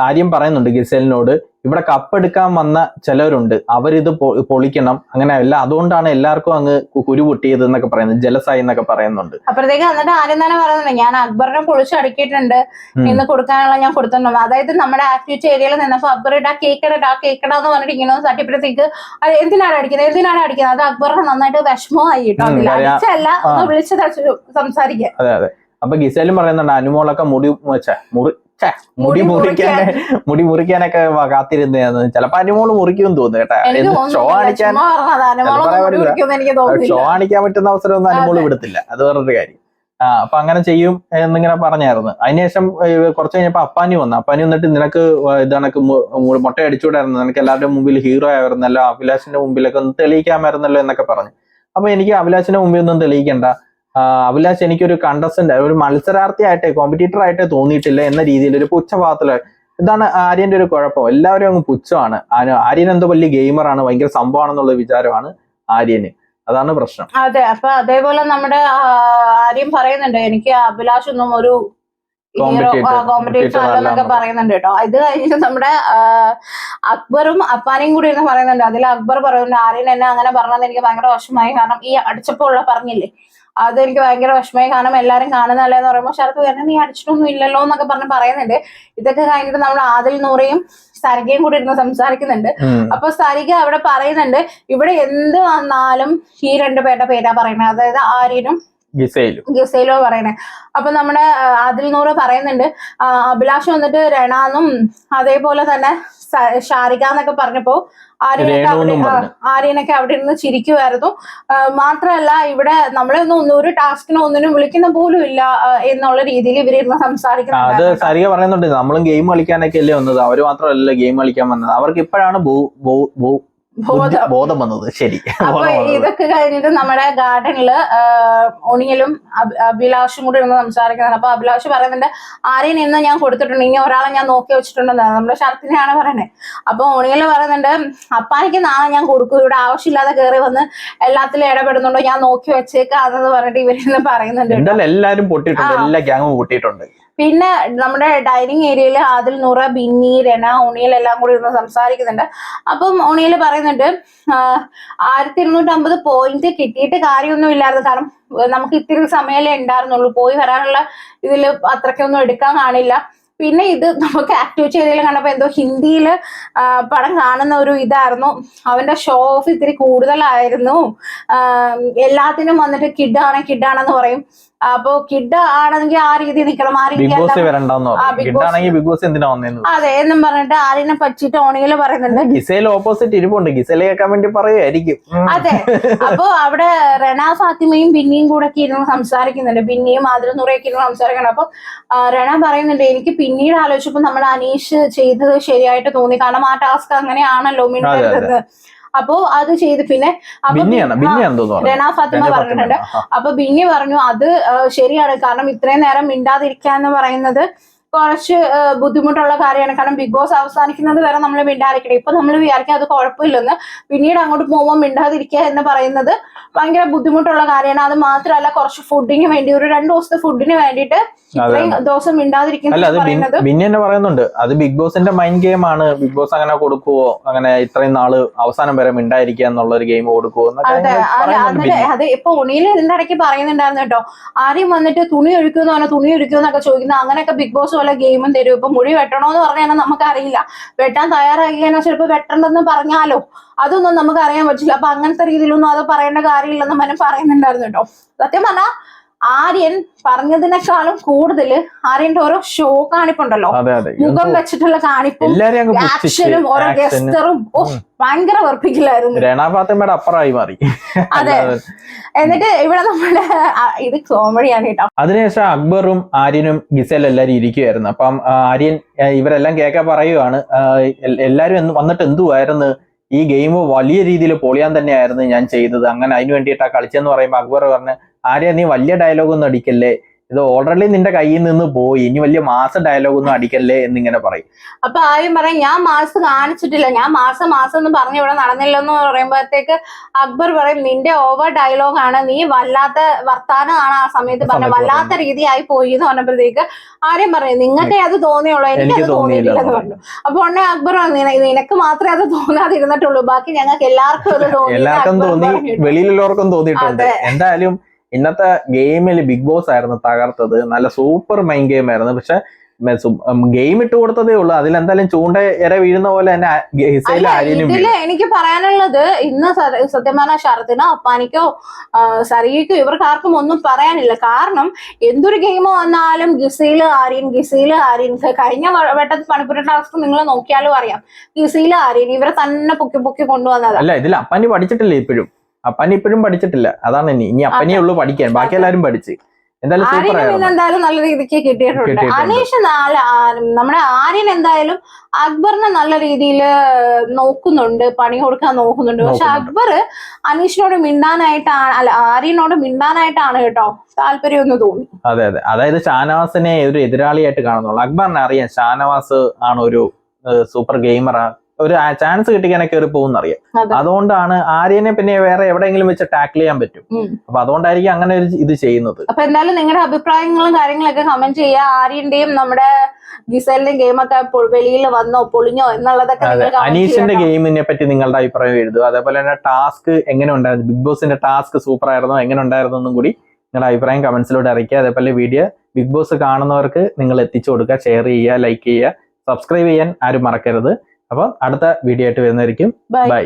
ആര്യം പറയുന്നുണ്ട് ഗിസേലിനോട്, ഇവിടെ കപ്പെടുക്കാൻ വന്ന ചിലരുണ്ട്, അവരിത് പൊളിക്കണം, അങ്ങനെ അല്ല, അതുകൊണ്ടാണ് എല്ലാവർക്കും അങ്ങ് കുരു പൊട്ടിയത് എന്നൊക്കെ പറയുന്നത്, ജലസായി എന്നൊക്കെ പറയുന്നുണ്ട്. അപ്പോഴത്തേക്ക് എന്നിട്ട് ആര്യം തന്നെ പറയുന്നുണ്ട് ഞാൻ അക്ബറിനെ പൊളിച്ചടുക്കിയിട്ടുണ്ട്, ഇന്ന് കൊടുക്കാനുള്ള ഞാൻ കൊടുത്തിട്ടുണ്ട്. അതായത് നമ്മുടെ ആക്ടിവിറ്റി ഏരിയയിൽ നിന്നപ്പോ അക്ബർ ഇടാ കേക്കടാന്ന് പറഞ്ഞിട്ട് ഇങ്ങനെ തട്ടിയപ്പോഴത്തേക്ക് എന്തിനാണ് അടിക്കുന്നത്, അത് അക്ബറിന് നന്നായിട്ട് വിഷമമായി കേട്ടോ. അടിച്ചല്ല, ഒന്ന് വിളിച്ച് സംസാരിക്കുക. അതെ അതെ. അപ്പൊ ഗിസേലും പറയുന്നുണ്ട് അനുമോളൊക്കെ മുടി മുറിക്കാനൊക്കെ കാത്തിരുന്നതാണ്, ചിലപ്പോ അനുമോള് മുറിക്കുമെന്ന് തോന്നുന്നു കേട്ടാ. ഷോ കാണിക്കാൻ പറ്റുന്ന അവസരം ഒന്നും അനുമോള് വിടത്തില്ല, അത് വേറൊരു കാര്യം. അപ്പൊ അങ്ങനെ ചെയ്യും എന്നിങ്ങനെ പറഞ്ഞായിരുന്നു. അതിനുശേഷം കുറച്ച് കഴിഞ്ഞപ്പോ അപ്പാനി വന്നിട്ട് നിനക്ക് ഇതണക്ക് മുട്ട അടിച്ചുകൂടായിരുന്നു, നിനക്ക് എല്ലാവരുടെ മുമ്പിൽ ഹീറോ ആയിരുന്നല്ലോ, അഭിലാഷിന്റെ മുമ്പിലൊക്കെ ഒന്ന് തെളിയിക്കാമായിരുന്നല്ലോ എന്നൊക്കെ പറഞ്ഞു. അപ്പൊ എനിക്ക് അഭിലാഷിന്റെ മുമ്പിൽ ഒന്നും തെളിയിക്കണ്ട, അഭിലാഷ് എനിക്കൊരു കണ്ടസ്റ്റന്റ്, ഒരു മത്സരാർത്ഥിയായിട്ടേ കോമ്പറ്റീറ്റർ ആയിട്ടേ തോന്നിയിട്ടില്ല എന്ന രീതിയിൽ ഒരു പുച്ഛഭാവത്തില്. ഇതാണ് ആര്യന്റെ ഒരു കുഴപ്പം, എല്ലാവരും അങ്ങ് പുച്ഛമാണ്. ആര്യൻ എന്തോ വലിയ ഗെയിമറാണ്, ഭയങ്കര സംഭവമാണെന്നുള്ള വിചാരമാണ് ആര്യന്, അതാണ് പ്രശ്നം. അതെ. അപ്പൊ അതേപോലെ നമ്മുടെ ആര്യം പറയുന്നുണ്ട് എനിക്ക് അഭിലാഷ് ഒന്നും ഒരു കോമ്പറ്റീറ്റർ അല്ലെന്നൊക്കെ പറയുന്നുണ്ട് കേട്ടോ. ഇത് കഴിഞ്ഞിട്ട് നമ്മുടെ അക്ബറും അപ്പാനെയും കൂടി ഇരുന്ന് പറയുന്നുണ്ട്. അതിൽ അക്ബർ പറയുന്നുണ്ട് ആര്യൻ എന്നെ അങ്ങനെ പറഞ്ഞത് എനിക്ക് ഭയങ്കര വിഷമമായി, കാരണം ഈ അടിച്ചപ്പോൾ ഉള്ള പറഞ്ഞില്ലേ അതെനിക്ക് ഭയങ്കര വിഷമമായി, കാരണം എല്ലാരും കാണുന്നല്ലേ എന്ന് പറയുമ്പോൾ ശരത്ത് എന്നെ നീ അടിച്ചിട്ടൊന്നും ഇല്ലല്ലോ എന്നൊക്കെ പറയുന്നുണ്ട്. ഇതൊക്കെ കഴിഞ്ഞിട്ട് നമ്മൾ ആദിൽ നൂറയും സരികയും കൂടി ഇരുന്ന് സംസാരിക്കുന്നുണ്ട്. അപ്പൊ സരിക അവിടെ പറയുന്നുണ്ട് ഇവിടെ എന്ത് വന്നാലും ഈ രണ്ടുപേരുടെ പേരാ പറയുന്നത്, അതായത് ആര്യനും ഗിസയിലോ പറയണേ. അപ്പൊ നമ്മുടെ ആദിൽ നൂറ് പറയുന്നുണ്ട് അഭിലാഷ് വന്നിട്ട് രണാന്നും അതേപോലെ തന്നെ ഷാരിക എന്നൊക്കെ പറഞ്ഞപ്പോ ആര്യനൊക്കെ അവിടെ ഇരുന്ന് ചിരിക്കുമായിരുന്നു. മാത്രമല്ല ഇവിടെ നമ്മളെ ഒരു ടാസ്കിനോ ഒന്നിനും വിളിക്കുന്ന പോലും ഇല്ല എന്നുള്ള രീതിയിൽ ഇവരിരുന്ന് സംസാരിക്കുന്നത്. അത് സരിക പറയുന്നുണ്ട്, നമ്മളും ഗെയിം കളിക്കാനൊക്കെ അല്ലേ വന്നത്, അവര് മാത്രമല്ല ഗെയിം കളിക്കാൻ വന്നത്, അവർക്ക് ഇപ്പോഴാണ് ബോധം വന്നത്. ശരി. അപ്പൊ ഇതൊക്കെ കഴിഞ്ഞിട്ട് നമ്മുടെ ഗാർഡനില് ഒണിയലും അഭിലാഷും കൂടി ഇരുന്ന് സംസാരിക്കുന്നത്. അപ്പൊ അഭിലാഷ് പറയുന്നുണ്ട് ആര്യൻ ഇന്ന് ഞാൻ കൊടുത്തിട്ടുണ്ട്, ഇനി ഒരാളെ ഞാൻ നോക്കി വെച്ചിട്ടുണ്ടെന്നാണ്, നമ്മുടെ ശരത്തിനെയാണ് പറയുന്നത്. അപ്പൊ ഒണിയല് പറയുന്നുണ്ട് അപ്പാനിക്ക് നാളെ ഞാൻ കൊടുക്കും, ഇവിടെ ആവശ്യമില്ലാതെ കയറി വന്ന് എല്ലാത്തിലും ഇടപെടുന്നുണ്ടോ ഞാൻ നോക്കി വെച്ചേക്കാന്ന് പറഞ്ഞിട്ട് ഇവരിന്ന് പറയുന്നുണ്ട്. എല്ലാരും പൊട്ടിയിട്ടുണ്ട്, എല്ലാ ഗ്യാങ്ങും പൊട്ടിയിട്ടുണ്ട്. പിന്നെ നമ്മുടെ ഡൈനിങ് ഏരിയയിൽ ആദിൽ നൂറ, ബിന്നി, രണ, ഒണിയൽ എല്ലാം കൂടി ഇരുന്ന് സംസാരിക്കുന്നുണ്ട്. അപ്പം ഒണിയൽ പറയുന്നുണ്ട് 1250 പോയിന്റ് കിട്ടിയിട്ട് കാര്യമൊന്നും ഇല്ലായിരുന്നു, കാരണം നമുക്ക് ഇത്തിരി സമയമല്ലേ ഉണ്ടായിരുന്നുള്ളൂ, പോയി വരാനുള്ള ഇതിൽ അത്രയ്ക്കൊന്നും എടുക്കാൻ കാണില്ല. പിന്നെ ഇത് നമുക്ക് ആക്ടിവിറ്റി ഏരിയയിൽ കണ്ടപ്പോ എന്തോ ഹിന്ദിയിൽ പടം കാണുന്ന ഒരു ഇതായിരുന്നു, അവന്റെ ഷോ ഓഫ് ഇത്തിരി കൂടുതലായിരുന്നു. എല്ലാത്തിനും വന്നിട്ട് കിഡാണെന്ന് പറയും. അപ്പൊ കിഡ് ആണെങ്കിൽ ആ രീതി നിൽക്കണം, ആ രീതി അതെ എന്നും പറഞ്ഞിട്ട് ആര്യനെ പറ്റിയിട്ട് ഓണിയില് പറയുന്നുണ്ട്. ഓപ്പോസിറ്റ് ഇരിപ്പുണ്ട്, ഗിസേല കേൾക്കാൻ വേണ്ടി പറയുമായിരിക്കും. അതെ. അപ്പൊ അവിടെ റെന ഫാത്തിമയും ബിന്നിയും കൂടെ ഒക്കെ ഇരുന്ന് സംസാരിക്കുന്നുണ്ട്, ബിന്നിയും ആദിലും നൂറയൊക്കെ ഇരുന്ന് സംസാരിക്കണം. അപ്പൊ റെന പറയുന്നുണ്ട് എനിക്ക് പിന്നീട് ആലോചിച്ചപ്പോ നമ്മുടെ അനീഷ് ചെയ്തത് ശരിയായിട്ട് തോന്നി, കാരണം ആ ടാസ്ക് അങ്ങനെയാണല്ലോ മിണ്ടരുത്. അപ്പോ അത് ചെയ്ത് പിന്നെ രണ ഫാത്തിമ പറഞ്ഞിട്ടുണ്ട്. അപ്പൊ ബിന്നി പറഞ്ഞു അത് ശരിയാണ്, കാരണം ഇത്രയും നേരം മിണ്ടാതിരിക്കുക എന്ന് പറയുന്നത് കുറച്ച് ബുദ്ധിമുട്ടുള്ള കാര്യമാണ്, കാരണം ബിഗ് ബോസ് അവസാനിക്കുന്നത് വരെ നമ്മൾ മിണ്ടാതിരിക്കണം. ഇപ്പൊ നമ്മൾ വിചാരിക്കുക അത് കുഴപ്പമില്ലെന്ന്, പിന്നീട് അങ്ങോട്ട് പോകുമ്പോൾ മിണ്ടാതിരിക്കുക എന്ന് പറയുന്നത് ഭയങ്കര ബുദ്ധിമുട്ടുള്ള കാര്യമാണ്. അത് മാത്രമല്ല കുറച്ച് ഫുഡിന് വേണ്ടി ഒരു 2 ദിവസത്തെ ഫുഡിന് വേണ്ടിയിട്ട് ഇത്രയും ദിവസം മിണ്ടാതിരിക്കുന്നത് പിന്നെ പറയുന്നുണ്ട് അത് ബിഗ് ബോസിന്റെ മൈൻഡ് ഗെയിം ആണ്, ബിഗ് ബോസ് അങ്ങനെ കൊടുക്കുവോ, അങ്ങനെ ഇത്രയും നാള് അവസാനം വരെ മിണ്ടായിരിക്കുക എന്നുള്ള ഒരു ഗെയിം കൊടുക്കുവോ. അത് ഇപ്പൊ ഉണിയിൽ ഇതിന്റെ ഇടയ്ക്ക് പറയുന്നുണ്ടായിരുന്നു കേട്ടോ, ആരും വന്നിട്ട് തുണി ഒഴിക്കുമെന്നൊക്കെ ചോദിക്കുന്നത്, അങ്ങനെയൊക്കെ ബിഗ് ബോസ് പോലെ ഗെയിമും തരും. ഇപ്പൊ മുടി വെട്ടണോന്ന് പറഞ്ഞാൽ നമുക്കറിയില്ല, വെട്ടാൻ തയ്യാറാക്കിയാൽ ചിലപ്പോൾ വെട്ടണ്ടെന്ന് പറഞ്ഞാലോ അതൊന്നും നമുക്ക് അറിയാൻ പറ്റില്ല. അപ്പൊ അങ്ങനത്തെ രീതിയിലൊന്നും അത് പറയേണ്ട കാര്യമില്ലെന്ന് മനം പറയുന്നുണ്ടായിരുന്നു കേട്ടോ. സത്യം പറഞ്ഞാൽ ആര്യൻ പറഞ്ഞതിനേക്കാളും കൂടുതൽ ആര്യന്റെ ഓരോ ഷോ കാണിപ്പുണ്ടല്ലോ, മുഖം വെച്ചിട്ടുള്ള കാണിപ്പും ആക്ഷനും ഓരോ ഗസ്റ്ററും ഭയങ്കര വെറുപ്പിക്കലായിരുന്നു. രണാപാത്തമ്മയുടെ അപ്പുറമായി മാറി. അതെ. എന്നിട്ട് ഇവിടെ നമ്മുടെ ഇത് കോമഡിയാണ് കേട്ടോ. അതിനുശേഷം അക്ബറും ആര്യനും ഗിസേലും എല്ലാരും ഇരിക്കുവായിരുന്നു. അപ്പം ആര്യൻ ഇവരെല്ലാം കേൾക്കാൻ പറയുവാണ്, എല്ലാരും വന്നിട്ട് എന്തുവായിരുന്നു ഈ ഗെയിം വലിയ രീതിയിൽ പൊളിയാൻ തന്നെയായിരുന്നു ഞാൻ ചെയ്തത്, അങ്ങനെ അതിന് വേണ്ടിയിട്ടാ കളിച്ചെന്ന് പറയുമ്പോൾ അക്ബർ പറഞ്ഞ്, ആര്യ നീ വലിയ ഡയലോഗൊന്നും അടിക്കല്ലേ, ഇത് ഓൾറെഡി നിന്റെ കയ്യിൽ നിന്ന് പോയി, ഇനി വലിയ മാസ് ഡയലോഗൊന്നും അടിക്കല്ലേ എന്നിങ്ങനെ പറയും. അപ്പൊ ആര്യം പറയും ഞാൻ മാസ് കാണിച്ചിട്ടില്ല, ഞാൻ മാസം എന്ന് പറഞ്ഞ് ഇവിടെ നടന്നില്ലെന്ന് പറയുമ്പോഴത്തേക്ക് അക്ബർ പറയും നിന്റെ ഓവർ ഡയലോഗാണ്, നീ വല്ലാത്ത വർത്താനമാണ് ആ സമയത്ത് പറഞ്ഞ, വല്ലാത്ത രീതിയായി പോയി എന്ന് പറഞ്ഞപ്പോഴത്തേക്ക് ആര്യം പറയും നിങ്ങൾക്ക് അത് തോന്നിയുള്ളൂ, എനിക്ക് തോന്നിയിട്ടില്ലെന്ന് പറഞ്ഞു. അപ്പൊ ഉടനെ അക്ബർ നിനക്ക് മാത്രമേ അത് തോന്നാതിരുന്നിട്ടുള്ളൂ, ബാക്കി ഞങ്ങൾക്ക് എല്ലാവർക്കും തോന്നി, വെളിയിലുള്ളവർക്കും തോന്നിയിട്ടുണ്ട്. എന്തായാലും ഇന്നത്തെ ഗെയിമിൽ ബിഗ് ബോസ് ആയിരുന്നു തകർത്തത്. നല്ല സൂപ്പർ മൈൻഡ് ഗെയിം ആയിരുന്നു. പക്ഷെ ഗെയിം ഇട്ട് കൊടുത്തതേ ഉള്ളൂ, അതിലെന്തായാലും ചൂണ്ട ഇര വീഴുന്ന പോലെ തന്നെ ഇതില് എനിക്ക് പറയാനുള്ളത്, ഇന്ന് സത്യം പറഞ്ഞ ശരത്തിനോ അപ്പാനിക്കോ സരികയ്ക്കോ ഇവർക്ക് ആർക്കും ഒന്നും പറയാനില്ല. കാരണം എന്തൊരു ഗെയിം വന്നാലും ഗിസയില് ആര്യൻ കഴിഞ്ഞ വട്ടത്തിൽ പണിപ്പുര ടാസ്ക് നിങ്ങൾ നോക്കിയാലും അറിയാം, ഗിസയില് ആര്യൻ ഇവരെ തന്നെ പൊക്കി കൊണ്ടുവന്നത്. അല്ല, ഇതിൽ അപ്പാനി പഠിച്ചിട്ടില്ല, അപ്പാനി ഇപ്പോഴും പഠിച്ചിട്ടില്ല. അതാണ് ഇനി അപ്പനേ ഉള്ളൂ പഠിക്കാൻ, ബാക്കി എല്ലാരും പഠിച്ച്. എന്തായാലും നല്ല രീതിക്ക് കിട്ടിയിട്ടുണ്ട്. അനീഷ് നമ്മുടെ ആര്യൻ എന്തായാലും അക്ബറിനെ നല്ല രീതിയിൽ നോക്കുന്നുണ്ട്, പണി കൊടുക്കാൻ നോക്കുന്നുണ്ട്. പക്ഷെ അക്ബർ അനീഷിനോട് മിണ്ടാനായിട്ടാണ്, അല്ല ആര്യനോട് മിണ്ടാനായിട്ടാണ് കേട്ടോ താല്പര്യം എന്ന് തോന്നി. അതെ, അതായത് ഷാനവാസിനെ ഒരു എതിരാളിയായിട്ട് കാണുന്നുള്ളൂ. അക്ബറിനെ അറിയാം ഷാനവാസ് ആണ് ഒരു സൂപ്പർ ഗെയിമറാ, ഒരു ചാൻസ് കിട്ടിക്കാനെ കയറി പോകുന്നറിയാം. അതുകൊണ്ടാണ് ആര്യനെ പിന്നെ വേറെ എവിടെയെങ്കിലും വെച്ച് ടാക്കിൾ ചെയ്യാൻ പറ്റും. അപ്പൊ അതുകൊണ്ടായിരിക്കും അങ്ങനെ ഒരു ഇത് ചെയ്യുന്നത്. അപ്പൊ എന്തായാലും നിങ്ങളുടെ അഭിപ്രായങ്ങളും കാര്യങ്ങളൊക്കെ കമന്റ് ചെയ്യുക. ആര്യന്റെയും നമ്മുടെ ഗിസലിന്റെയും ഗെയിമൊക്കെ വെളിയിൽ വന്നോ പൊളിഞ്ഞോ എന്നുള്ളതൊക്കെ. അനീഷിന്റെ ഗെയിമിനെ പറ്റി നിങ്ങളുടെ അഭിപ്രായം എഴുതുക. അതേപോലെ തന്നെ ടാസ്ക് എങ്ങനെ ഉണ്ടായിരുന്നു, ബിഗ് ബോസിന്റെ ടാസ്ക് സൂപ്പർ ആയിരുന്നോ, എങ്ങനെ ഉണ്ടായിരുന്നു എന്നും കൂടി നിങ്ങളുടെ അഭിപ്രായം കമന്റ്സിലൂടെ അറിയിക്കുക. അതേപോലെ വീഡിയോ ബിഗ് ബോസ് കാണുന്നവർക്ക് നിങ്ങൾ എത്തിച്ചു കൊടുക്കുക, ഷെയർ ചെയ്യുക, ലൈക്ക് ചെയ്യുക, സബ്സ്ക്രൈബ് ചെയ്യാൻ ആരും മറക്കരുത്. അപ്പൊ അടുത്ത വീഡിയോ ആയിട്ട് വരുന്നതായിരിക്കും. ബൈ.